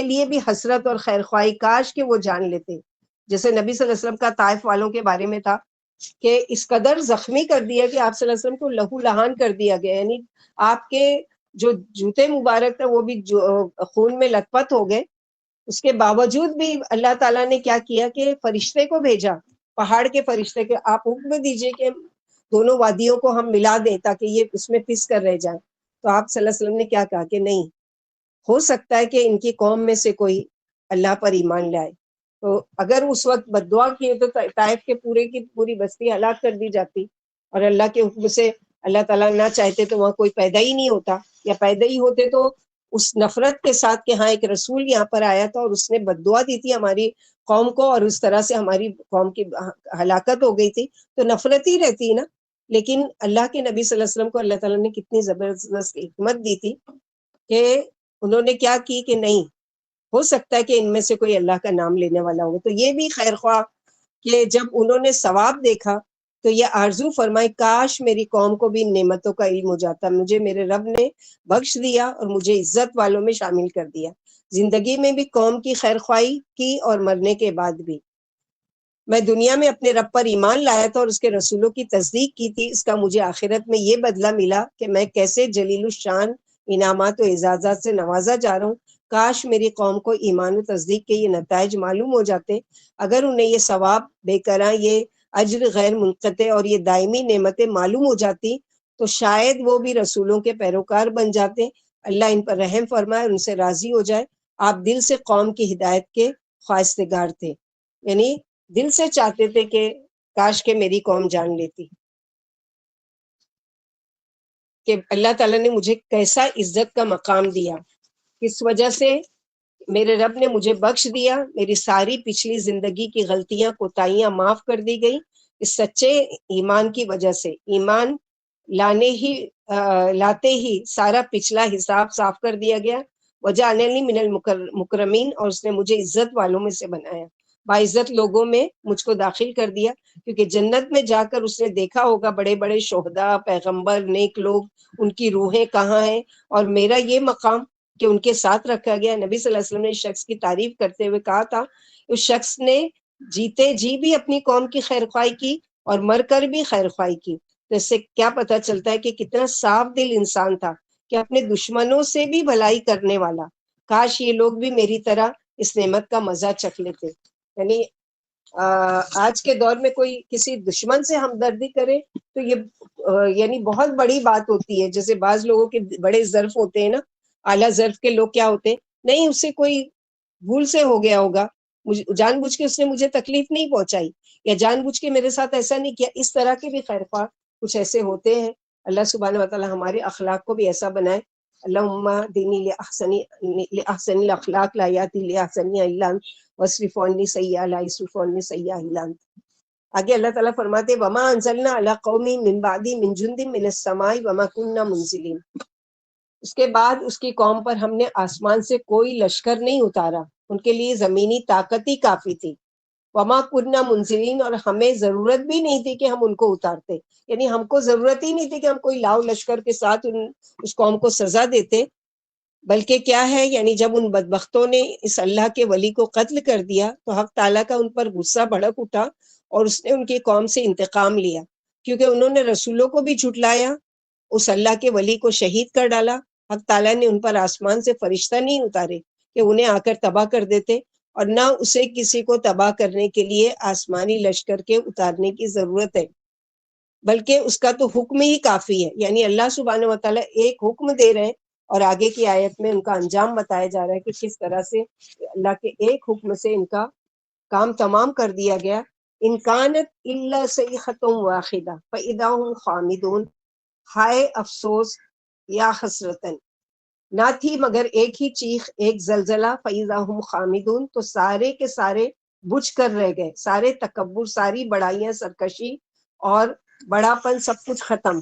لیے بھی حسرت اور خیر خواہی، کاش کہ وہ جان لیتے. جیسے نبی صلی اللہ علیہ وسلم کا طائف والوں کے بارے میں تھا کہ اس قدر زخمی کر دیا کہ آپ صلی اللہ علیہ وسلم کو لہو لہان کر دیا گیا. یعنی آپ کے جو جوتے مبارک تھے وہ بھی خون میں لت پت ہو گئے. اس کے باوجود بھی اللہ تعالیٰ نے کیا کیا کہ فرشتے کو بھیجا، پہاڑ کے فرشتے کے، آپ حکم دیجئے کہ دونوں وادیوں کو ہم ملا دیں تاکہ یہ اس میں پس کر رہ جائیں. تو آپ صلی اللہ علیہ وسلم نے کیا کہا کہ نہیں، ہو سکتا ہے کہ ان کی قوم میں سے کوئی اللہ پر ایمان لائے. تو اگر اس وقت بد دعا کی تو طائف کے پورے کی پوری بستی ہلاک کر دی جاتی، اور اللہ کے حکم سے اللہ تعالیٰ نہ چاہتے تو وہاں کوئی پیدا ہی نہیں ہوتا، یا پیدا ہی ہوتے تو اس نفرت کے ساتھ کہ ہاں ایک رسول یہاں پر آیا تھا اور اس نے بد دعا دی تھی ہماری قوم کو، اور اس طرح سے ہماری قوم کی ہلاکت ہو گئی تھی، تو نفرت ہی رہتی نا. لیکن اللہ کے نبی صلی اللہ علیہ وسلم کو اللہ تعالیٰ نے کتنی زبردست حکمت دی تھی کہ انہوں نے کیا کی کہ نہیں، ہو سکتا ہے کہ ان میں سے کوئی اللہ کا نام لینے والا ہو. تو یہ بھی خیر خواہ کہ جب انہوں نے ثواب دیکھا تو یہ آرزو فرمائی کاش میری قوم کو بھی ان نعمتوں کا علم ہو جاتا. مجھے میرے رب نے بخش دیا اور مجھے عزت والوں میں شامل کر دیا. زندگی میں بھی قوم کی خیر خواہی کی اور مرنے کے بعد بھی. میں دنیا میں اپنے رب پر ایمان لایا تھا اور اس کے رسولوں کی تصدیق کی تھی، اس کا مجھے آخرت میں یہ بدلہ ملا کہ میں کیسے جلیل الشان انعامات و اعزازات سے نوازا جا رہا ہوں. کاش میری قوم کو ایمان و تصدیق کے یہ نتائج معلوم ہو جاتے. اگر انہیں یہ ثواب بے کرا، یہ اجر غیر منقطع اور یہ دائمی نعمتیں معلوم ہو جاتی تو شاید وہ بھی رسولوں کے پیروکار بن جاتے. اللہ ان پر رحم فرمائے اور ان سے راضی ہو جائے. آپ دل سے قوم کی ہدایت کے خواستگار تھے، یعنی دل سے چاہتے تھے کہ کاش کہ میری قوم جان لیتی کہ اللہ تعالیٰ نے مجھے کیسا عزت کا مقام دیا، کس وجہ سے میرے رب نے مجھے بخش دیا. میری ساری پچھلی زندگی کی غلطیاں کوتاہیاں معاف کر دی گئی اس سچے ایمان کی وجہ سے. ایمان لاتے ہی سارا پچھلا حساب صاف کر دیا گیا. وجعلنی من المکرمین، اور اس نے مجھے عزت والوں میں سے بنایا، باعزت لوگوں میں مجھ کو داخل کر دیا. کیونکہ جنت میں جا کر اس نے دیکھا ہوگا بڑے بڑے شہداء، پیغمبر، نیک لوگ، ان کی روحیں کہاں ہیں، اور میرا یہ مقام کہ ان کے ساتھ رکھا گیا. نبی صلی اللہ علیہ وسلم نے اس شخص کی تعریف کرتے ہوئے کہا تھا، اس شخص نے جیتے جی بھی اپنی قوم کی خیر خواہی کی اور مر کر بھی خیر خواہی کی. تو اس سے کیا پتہ چلتا ہے کہ کتنا صاف دل انسان تھا کہ اپنے دشمنوں سے بھی بھلائی کرنے والا. کاش یہ لوگ بھی میری طرح اس نعمت کا مزہ چکھ لیتے. یعنی آج کے دور میں کوئی کسی دشمن سے ہمدردی کرے تو یہ یعنی بہت بڑی بات ہوتی ہے. جیسے بعض لوگوں کے بڑے ظرف ہوتے ہیں نا، اعلیٰ ظرف کے لوگ کیا ہوتے ہیں، نہیں اس سے کوئی بھول سے ہو گیا ہوگا، جان بوجھ کے اس نے مجھے تکلیف نہیں پہنچائی، یا جان بوجھ کے میرے ساتھ ایسا نہیں کیا. اس طرح کے بھی خیر خواہ کچھ ایسے ہوتے ہیں. اللہ سبحانہ وتعالی ہمارے اخلاق کو بھی ایسا بنائے. اللہم دینی لأحسن الاخلاق لا یاتی لأحسنها الا انت واصرف عنی سیئہ لا یصرف عنی سیئہ الا انت. آگے اللہ تعالیٰ فرماتے وما انزلنا علی قوم من بعد من جند من السماء وما كنا منزلین. اس کے بعد اس کی قوم پر ہم نے آسمان سے کوئی لشکر نہیں اتارا، ان کے لیے زمینی طاقت ہی کافی تھی. وما كنا منزلین، اور ہمیں ضرورت بھی نہیں تھی کہ ہم ان کو اتارتے. یعنی ہم کو ضرورت ہی نہیں تھی کہ ہم کوئی لاؤ لشکر کے ساتھ اس قوم کو سزا دیتے. بلکہ کیا ہے، یعنی جب ان بدبختوں نے اس اللہ کے ولی کو قتل کر دیا تو حق تعالیٰ کا ان پر غصہ بھڑک اٹھا اور اس نے ان کی قوم سے انتقام لیا، کیونکہ انہوں نے رسولوں کو بھی جھٹلایا، اس اللہ کے ولی کو شہید کر ڈالا. حق تعالیٰ نے ان پر آسمان سے فرشتہ نہیں اتارے کہ انہیں آ کر تباہ کر دیتے، اور نہ اسے کسی کو تباہ کرنے کے لیے آسمانی لشکر کے اتارنے کی ضرورت ہے، بلکہ اس کا تو حکم ہی کافی ہے. یعنی اللہ سبحانہ و تعالیٰ ایک حکم دے رہے ہیں اور آگے کی آیت میں ان کا انجام بتایا جا رہا ہے کہ کس طرح سے اللہ کے ایک حکم سے ان کا کام تمام کر دیا گیا. ان کانت الا صیحۃ واحدہ فاذا هم خامدون. ہائے افسوس یا حسرتن، نہ تھی مگر ایک ہی چیخ، ایک زلزلہ، فاذا هم خامدون، تو سارے کے سارے بجھ کر رہ گئے. سارے تکبر، ساری بڑائیاں، سرکشی اور بڑا پن سب کچھ ختم.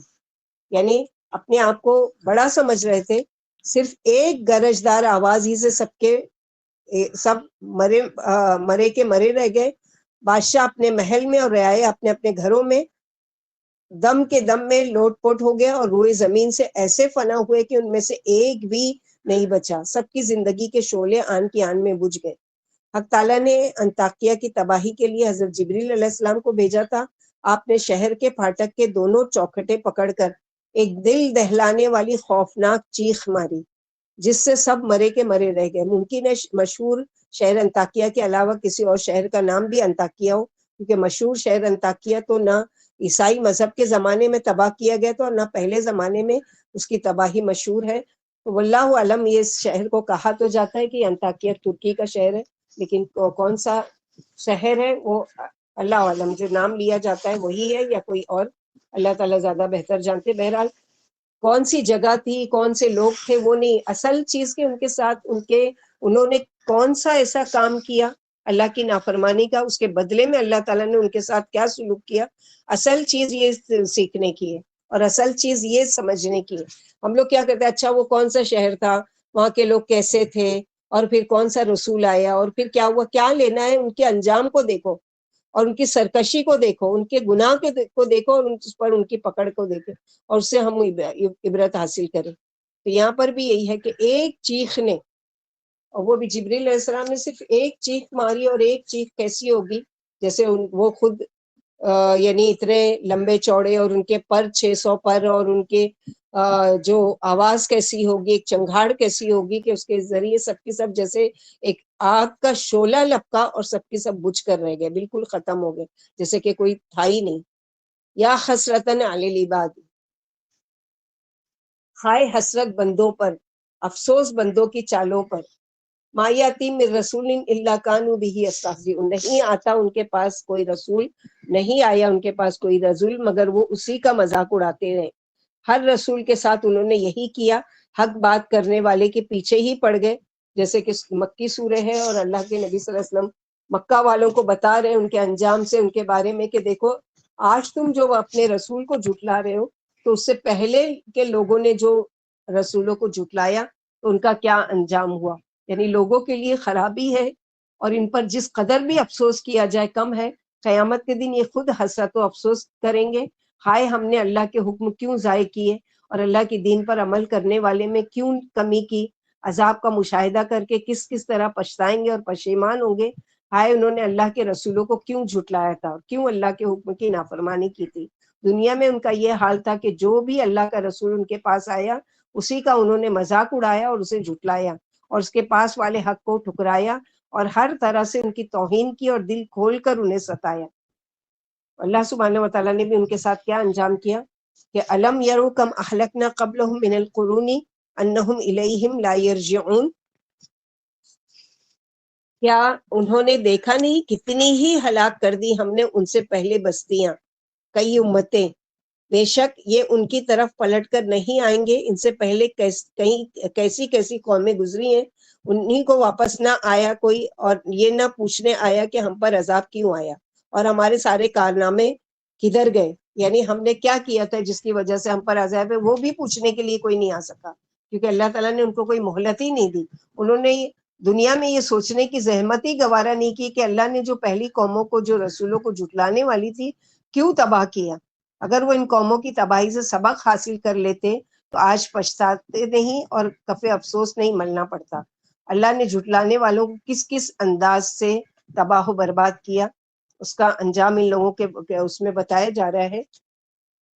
یعنی اپنے آپ کو بڑا سمجھ رہے تھے، صرف ایک گرجدار آواز ہی سے سب مرے کے مرے رہ گئے. بادشاہ اپنے محل میں اور رعایا اپنے اپنے گھروں میں دم کے دم میں لوٹ پوٹ ہو گیا، اور روئے زمین سے ایسے فنا ہوئے کہ ان میں سے ایک بھی نہیں بچا. سب کی زندگی کے شعلے آن کی آن میں بجھ گئے. حق تعالیٰ نے انطاکیہ کی تباہی کے لیے حضرت جبریل علیہ السلام کو بھیجا تھا. آپ نے شہر کے پھاٹک کے دونوں چوکھٹے پکڑ کر ایک دل دہلانے والی خوفناک چیخ ماری، جس سے سب مرے کے مرے رہ گئے. ممکن ہے مشہور شہر انطاکیہ کے علاوہ کسی اور شہر کا نام بھی انطاکیہ ہو، کیونکہ مشہور شہر انطاکیہ تو نہ عیسائی مذہب کے زمانے میں تباہ کیا گیا تھا اور نہ پہلے زمانے میں اس کی تباہی مشہور ہے. تو واللہ علم یہ اس شہر کو کہا تو جاتا ہے کہ انطاکیہ ترکی کا شہر ہے، لیکن کون سا شہر ہے وہ اللہ علم. جو نام لیا جاتا ہے وہی ہے یا کوئی اور، اللہ تعالیٰ زیادہ بہتر جانتے. بہرحال کون سی جگہ تھی، کون سے لوگ تھے، وہ نہیں. اصل چیز کہ ان کے ساتھ انہوں نے کون سا ایسا کام کیا اللہ کی نافرمانی کا، اس کے بدلے میں اللہ تعالیٰ نے ان کے ساتھ کیا سلوک کیا، اصل چیز یہ سیکھنے کی ہے اور اصل چیز یہ سمجھنے کی ہے. ہم لوگ کیا کہتے ہیں، اچھا وہ کون سا شہر تھا، وہاں کے لوگ کیسے تھے، اور پھر کون سا رسول آیا، اور پھر کیا ہوا. کیا لینا ہے، ان کے انجام کو دیکھو اور ان کی سرکشی کو دیکھو، ان کے گناہ کو دیکھو اور اس پر ان کی پکڑ کو دیکھو، اور اس سے ہم عبرت حاصل کریں. تو یہاں پر بھی یہی ہے کہ ایک چیخ نے، اور وہ بھی جبریل علیہ السلام نے صرف ایک چیخ ماری، اور ایک چیخ کیسی ہوگی، جیسے وہ خود یعنی اتنے لمبے چوڑے اور ان کے پر 600 پر، اور ان کے جو آواز کیسی ہوگی، ایک چنگھاڑ کیسی ہوگی کہ اس کے ذریعے سب کی سب جیسے ایک آگ کا شعلہ لپکا اور سب کی سب بجھ کر رہ گئے، بالکل ختم ہو گئے، جیسے کہ کوئی تھا ہی نہیں. یا حسرتن علی العباد، ہائے حسرت بندوں پر، افسوس بندوں کی چالوں پر. ما یاتی من رسول الا کانوا بہ یستہزئون، نہیں آتا ان کے پاس کوئی رسول، نہیں آیا ان کے پاس کوئی رسول مگر وہ اسی کا مذاق اڑاتے رہے. ہر رسول کے ساتھ انہوں نے یہی کیا، حق بات کرنے والے کے پیچھے ہی پڑ گئے. جیسے کہ مکی سورہ ہے اور اللہ کے نبی صلی اللہ علیہ وسلم مکہ والوں کو بتا رہے ہیں ان کے انجام سے، ان کے بارے میں کہ دیکھو آج تم جو اپنے رسول کو جھٹلا رہے ہو، تو اس سے پہلے کے لوگوں نے جو رسولوں کو جھٹلایا تو ان کا کیا انجام ہوا. یعنی لوگوں کے لیے خرابی ہے، اور ان پر جس قدر بھی افسوس کیا جائے کم ہے. قیامت کے دن یہ خود حسرت و افسوس کریں گے، ہائے ہم نے اللہ کے حکم کیوں ضائع کیے اور اللہ کے دین پر عمل کرنے والے میں کیوں کمی کی. عذاب کا مشاہدہ کر کے کس کس طرح پچھتائیں گے اور پشیمان ہوں گے. ہائے انہوں نے اللہ کے رسولوں کو کیوں جھٹلایا تھا، کیوں اللہ کے حکم کی نافرمانی کی تھی. دنیا میں ان کا یہ حال تھا کہ جو بھی اللہ کا رسول ان کے پاس آیا اسی کا انہوں نے مذاق اڑایا اور اسے جھٹلایا، اور اس کے پاس والے حق کو ٹھکرایا اور ہر طرح سے ان کی توہین کی اور دل کھول کر انہیں ستایا. اللہ سبحانہ و تعالیٰ نے بھی ان کے ساتھ کیا انجام کیا کہ الم یروا کم اہلکنا قبلہم من القرون انہم الیہم لا یرجعون. کیا انہوں نے دیکھا نہیں کتنی ہی ہلاک کر دی ہم نے ان سے پہلے بستیاں، کئی امتیں، بے شک یہ ان کی طرف پلٹ کر نہیں آئیں گے. ان سے پہلے کیسی کیسی قومیں گزری ہیں، انہی کو واپس نہ آیا کوئی، اور یہ نہ پوچھنے آیا کہ ہم پر عذاب کیوں آیا اور ہمارے سارے کارنامے کدھر گئے. یعنی ہم نے کیا کیا تھا جس کی وجہ سے ہم پر عذاب ہے، وہ بھی پوچھنے کے لیے کوئی نہیں آ سکا، کیونکہ اللہ تعالیٰ نے ان کو کوئی مہلت ہی نہیں دی. انہوں نے دنیا میں یہ سوچنے کی زحمت ہی گوارا نہیں کی کہ اللہ نے جو پہلی قوموں کو، جو رسولوں کو جھٹلانے والی تھی، کیوں تباہ کیا. اگر وہ ان قوموں کی تباہی سے سبق حاصل کر لیتے تو آج پچھتاتے نہیں اور کفِ افسوس نہیں ملنا پڑتا. اللہ نے جھٹلانے والوں کو کس کس انداز سے تباہ و برباد کیا، اس کا انجام ان لوگوں کے اس میں بتایا جا رہا ہے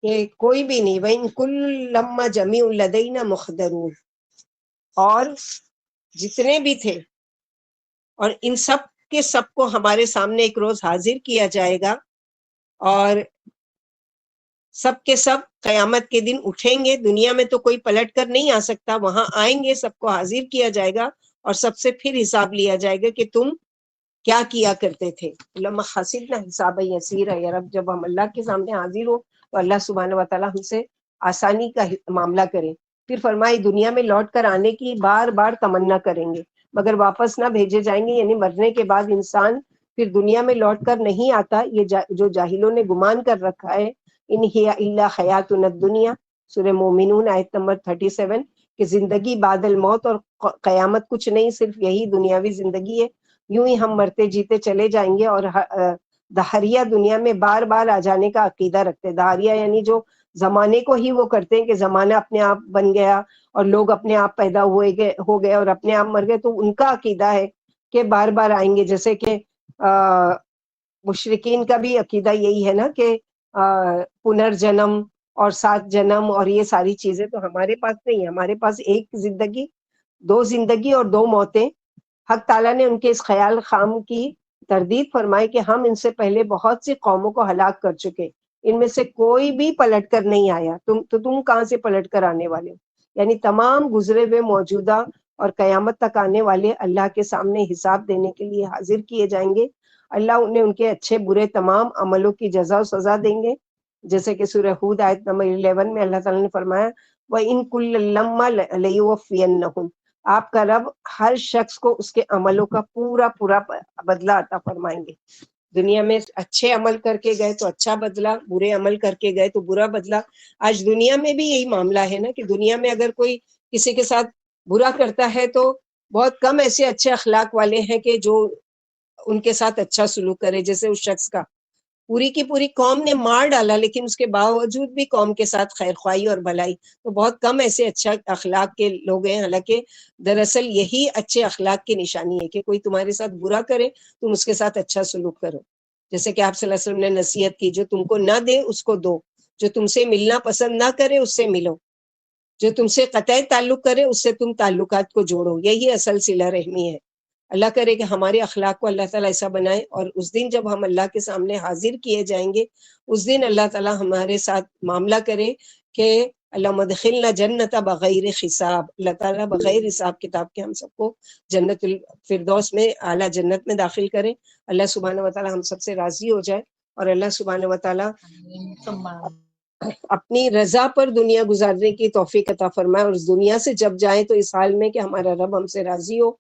کہ کوئی بھی نہیں. وَإِن كُلٌّ لَمَّا جَمِيعٌ لَدَيْنَا مُحْضَرُونَ، اور جتنے بھی تھے اور ان سب کے سب کو ہمارے سامنے ایک روز حاضر کیا جائے گا، اور سب کے سب قیامت کے دن اٹھیں گے. دنیا میں تو کوئی پلٹ کر نہیں آ سکتا, وہاں آئیں گے, سب کو حاضر کیا جائے گا اور سب سے پھر حساب لیا جائے گا کہ تم کیا کیا کرتے تھے. لما حسبنا حساب یسیر ہے, رب جب ہم اللہ کے سامنے حاضر ہو تو اللہ سبحانہ و تعالیٰ ہم سے آسانی کا معاملہ کرے. پھر فرمائی دنیا میں لوٹ کر آنے کی بار بار تمنا کریں گے مگر واپس نہ بھیجے جائیں گے, یعنی مرنے کے بعد انسان پھر دنیا میں لوٹ کر نہیں آتا. یہ جو جاہلوں نے گمان کر رکھا ہے, ان ہی الا حیاتنا الدنیا, سورہ مومنون آیت نمبر 37, کہ زندگی بعد الموت اور قیامت کچھ نہیں, صرف یہی دنیاوی زندگی ہے. یوں ہی ہم مرتے جیتے چلے جائیں گے. اور دہریہ دنیا میں بار بار آ جانے کا عقیدہ رکھتے. دہریہ یعنی جو زمانے کو ہی وہ کرتے ہیں کہ زمانہ اپنے آپ بن گیا اور لوگ اپنے آپ پیدا ہو گئے اور اپنے آپ مر گئے, تو ان کا عقیدہ ہے کہ بار بار آئیں گے. جیسے کہ مشرکین کا بھی عقیدہ یہی ہے نا کہ پنرجنم اور 7 جنم اور یہ ساری چیزیں تو ہمارے پاس نہیں. ہمارے پاس ایک زندگی, 2 زندگی اور 2 موتیں. حق تعالیٰ نے ان کے اس خیال خام کی تردید فرمائی کہ ہم ان سے پہلے بہت سی قوموں کو ہلاک کر چکے, ان میں سے کوئی بھی پلٹ کر نہیں آیا. تم کہاں سے پلٹ کر آنے والے ہو؟ یعنی تمام گزرے ہوئے, موجودہ اور قیامت تک آنے والے اللہ کے سامنے حساب دینے کے لیے حاضر کیے جائیں گے. اللہ انہیں ان کے اچھے برے تمام عملوں کی جزا و سزا دیں گے. جیسے کہ سورہ ہود آیت نمبر 11 میں اللہ تعالیٰ نے فرمایا وَإِن كُلًّا لَمَّا لَيُوَفِّيَنَّهُمْ, آپ کا رب ہر شخص کو اس کے عملوں کا پورا بدلہ عطا فرمائیں گے. دنیا میں اچھے عمل کر کے گئے تو اچھا بدلہ, برے عمل کر کے گئے تو برا بدلہ. آج دنیا میں بھی یہی معاملہ ہے نا کہ دنیا میں اگر کوئی کسی کے ساتھ برا کرتا ہے تو بہت کم ایسے اچھے اخلاق والے ہیں کہ جو ان کے ساتھ اچھا سلوک کرے. جیسے اس شخص کا پوری کی پوری قوم نے مار ڈالا لیکن اس کے باوجود بھی قوم کے ساتھ خیر خواہی اور بھلائی. تو بہت کم ایسے اچھا اخلاق کے لوگ ہیں. حالانکہ دراصل یہی اچھے اخلاق کی نشانی ہے کہ کوئی تمہارے ساتھ برا کرے تم اس کے ساتھ اچھا سلوک کرو. جیسے کہ آپ صلی اللہ علیہ وسلم نے نصیحت کی, جو تم کو نہ دے اس کو دو, جو تم سے ملنا پسند نہ کرے اس سے ملو, جو تم سے قطع تعلق کرے اس سے تم تعلقات کو جوڑو. یہی اصل صلہ رحمی ہے. اللہ کرے کہ ہمارے اخلاق کو اللہ تعالیٰ ایسا بنائے, اور اس دن جب ہم اللہ کے سامنے حاضر کیے جائیں گے اس دن اللہ تعالیٰ ہمارے ساتھ معاملہ کرے کہ اللہم ادخلنا جنت بغیر حساب. اللہ تعالیٰ بغیر حساب کتاب کے ہم سب کو جنت الفردوس میں, اعلیٰ جنت میں داخل کرے. اللہ سبحانہ و تعالیٰ ہم سب سے راضی ہو جائے اور اللہ سبحانہ و تعالیٰ اپنی رضا پر دنیا گزارنے کی توفیق عطا فرمائے. اور اس دنیا سے جب جائیں تو اس حال میں کہ ہمارا رب ہم سے راضی ہو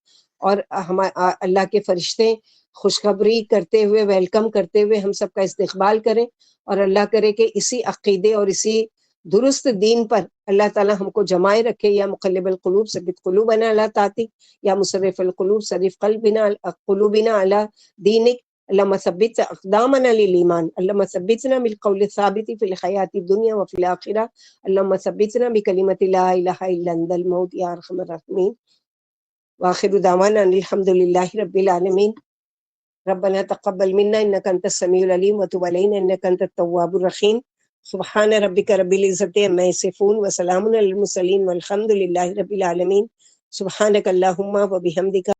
اور اللہ کے فرشتے خوشخبری کرتے ہوئے, ویلکم کرتے ہوئے ہم سب کا استقبال کریں. اور اللہ کرے کہ اسی عقیدے اور اسی درست دین پر اللہ تعالیٰ ہم کو جمائے رکھے. یا مقلب القلوب ثبت قلوبنا علی طاعتک, یا مصرف القلوب صرف قلوبنا علی دینک. اللہم ثبت اقدامنا للایمان, اللہم ثبتنا بالقول الثابت فی الحیاۃ الدنیا وفی الآخرہ, اللہم ثبتنا بکلمۃ لا الہ الا انت الموت یا ارحم الراحمین. وآخر دعوانا ان الحمد للہ رب العالمین. ربنا تقبل منا انک انت السمیع العلیم وتب علینا انک انت التواب الرحیم. سبحان ربک رب العزۃ عما یصفون وسلام علی المرسلین والحمد للہ رب العالمین. سبحانک اللہم وبحمدک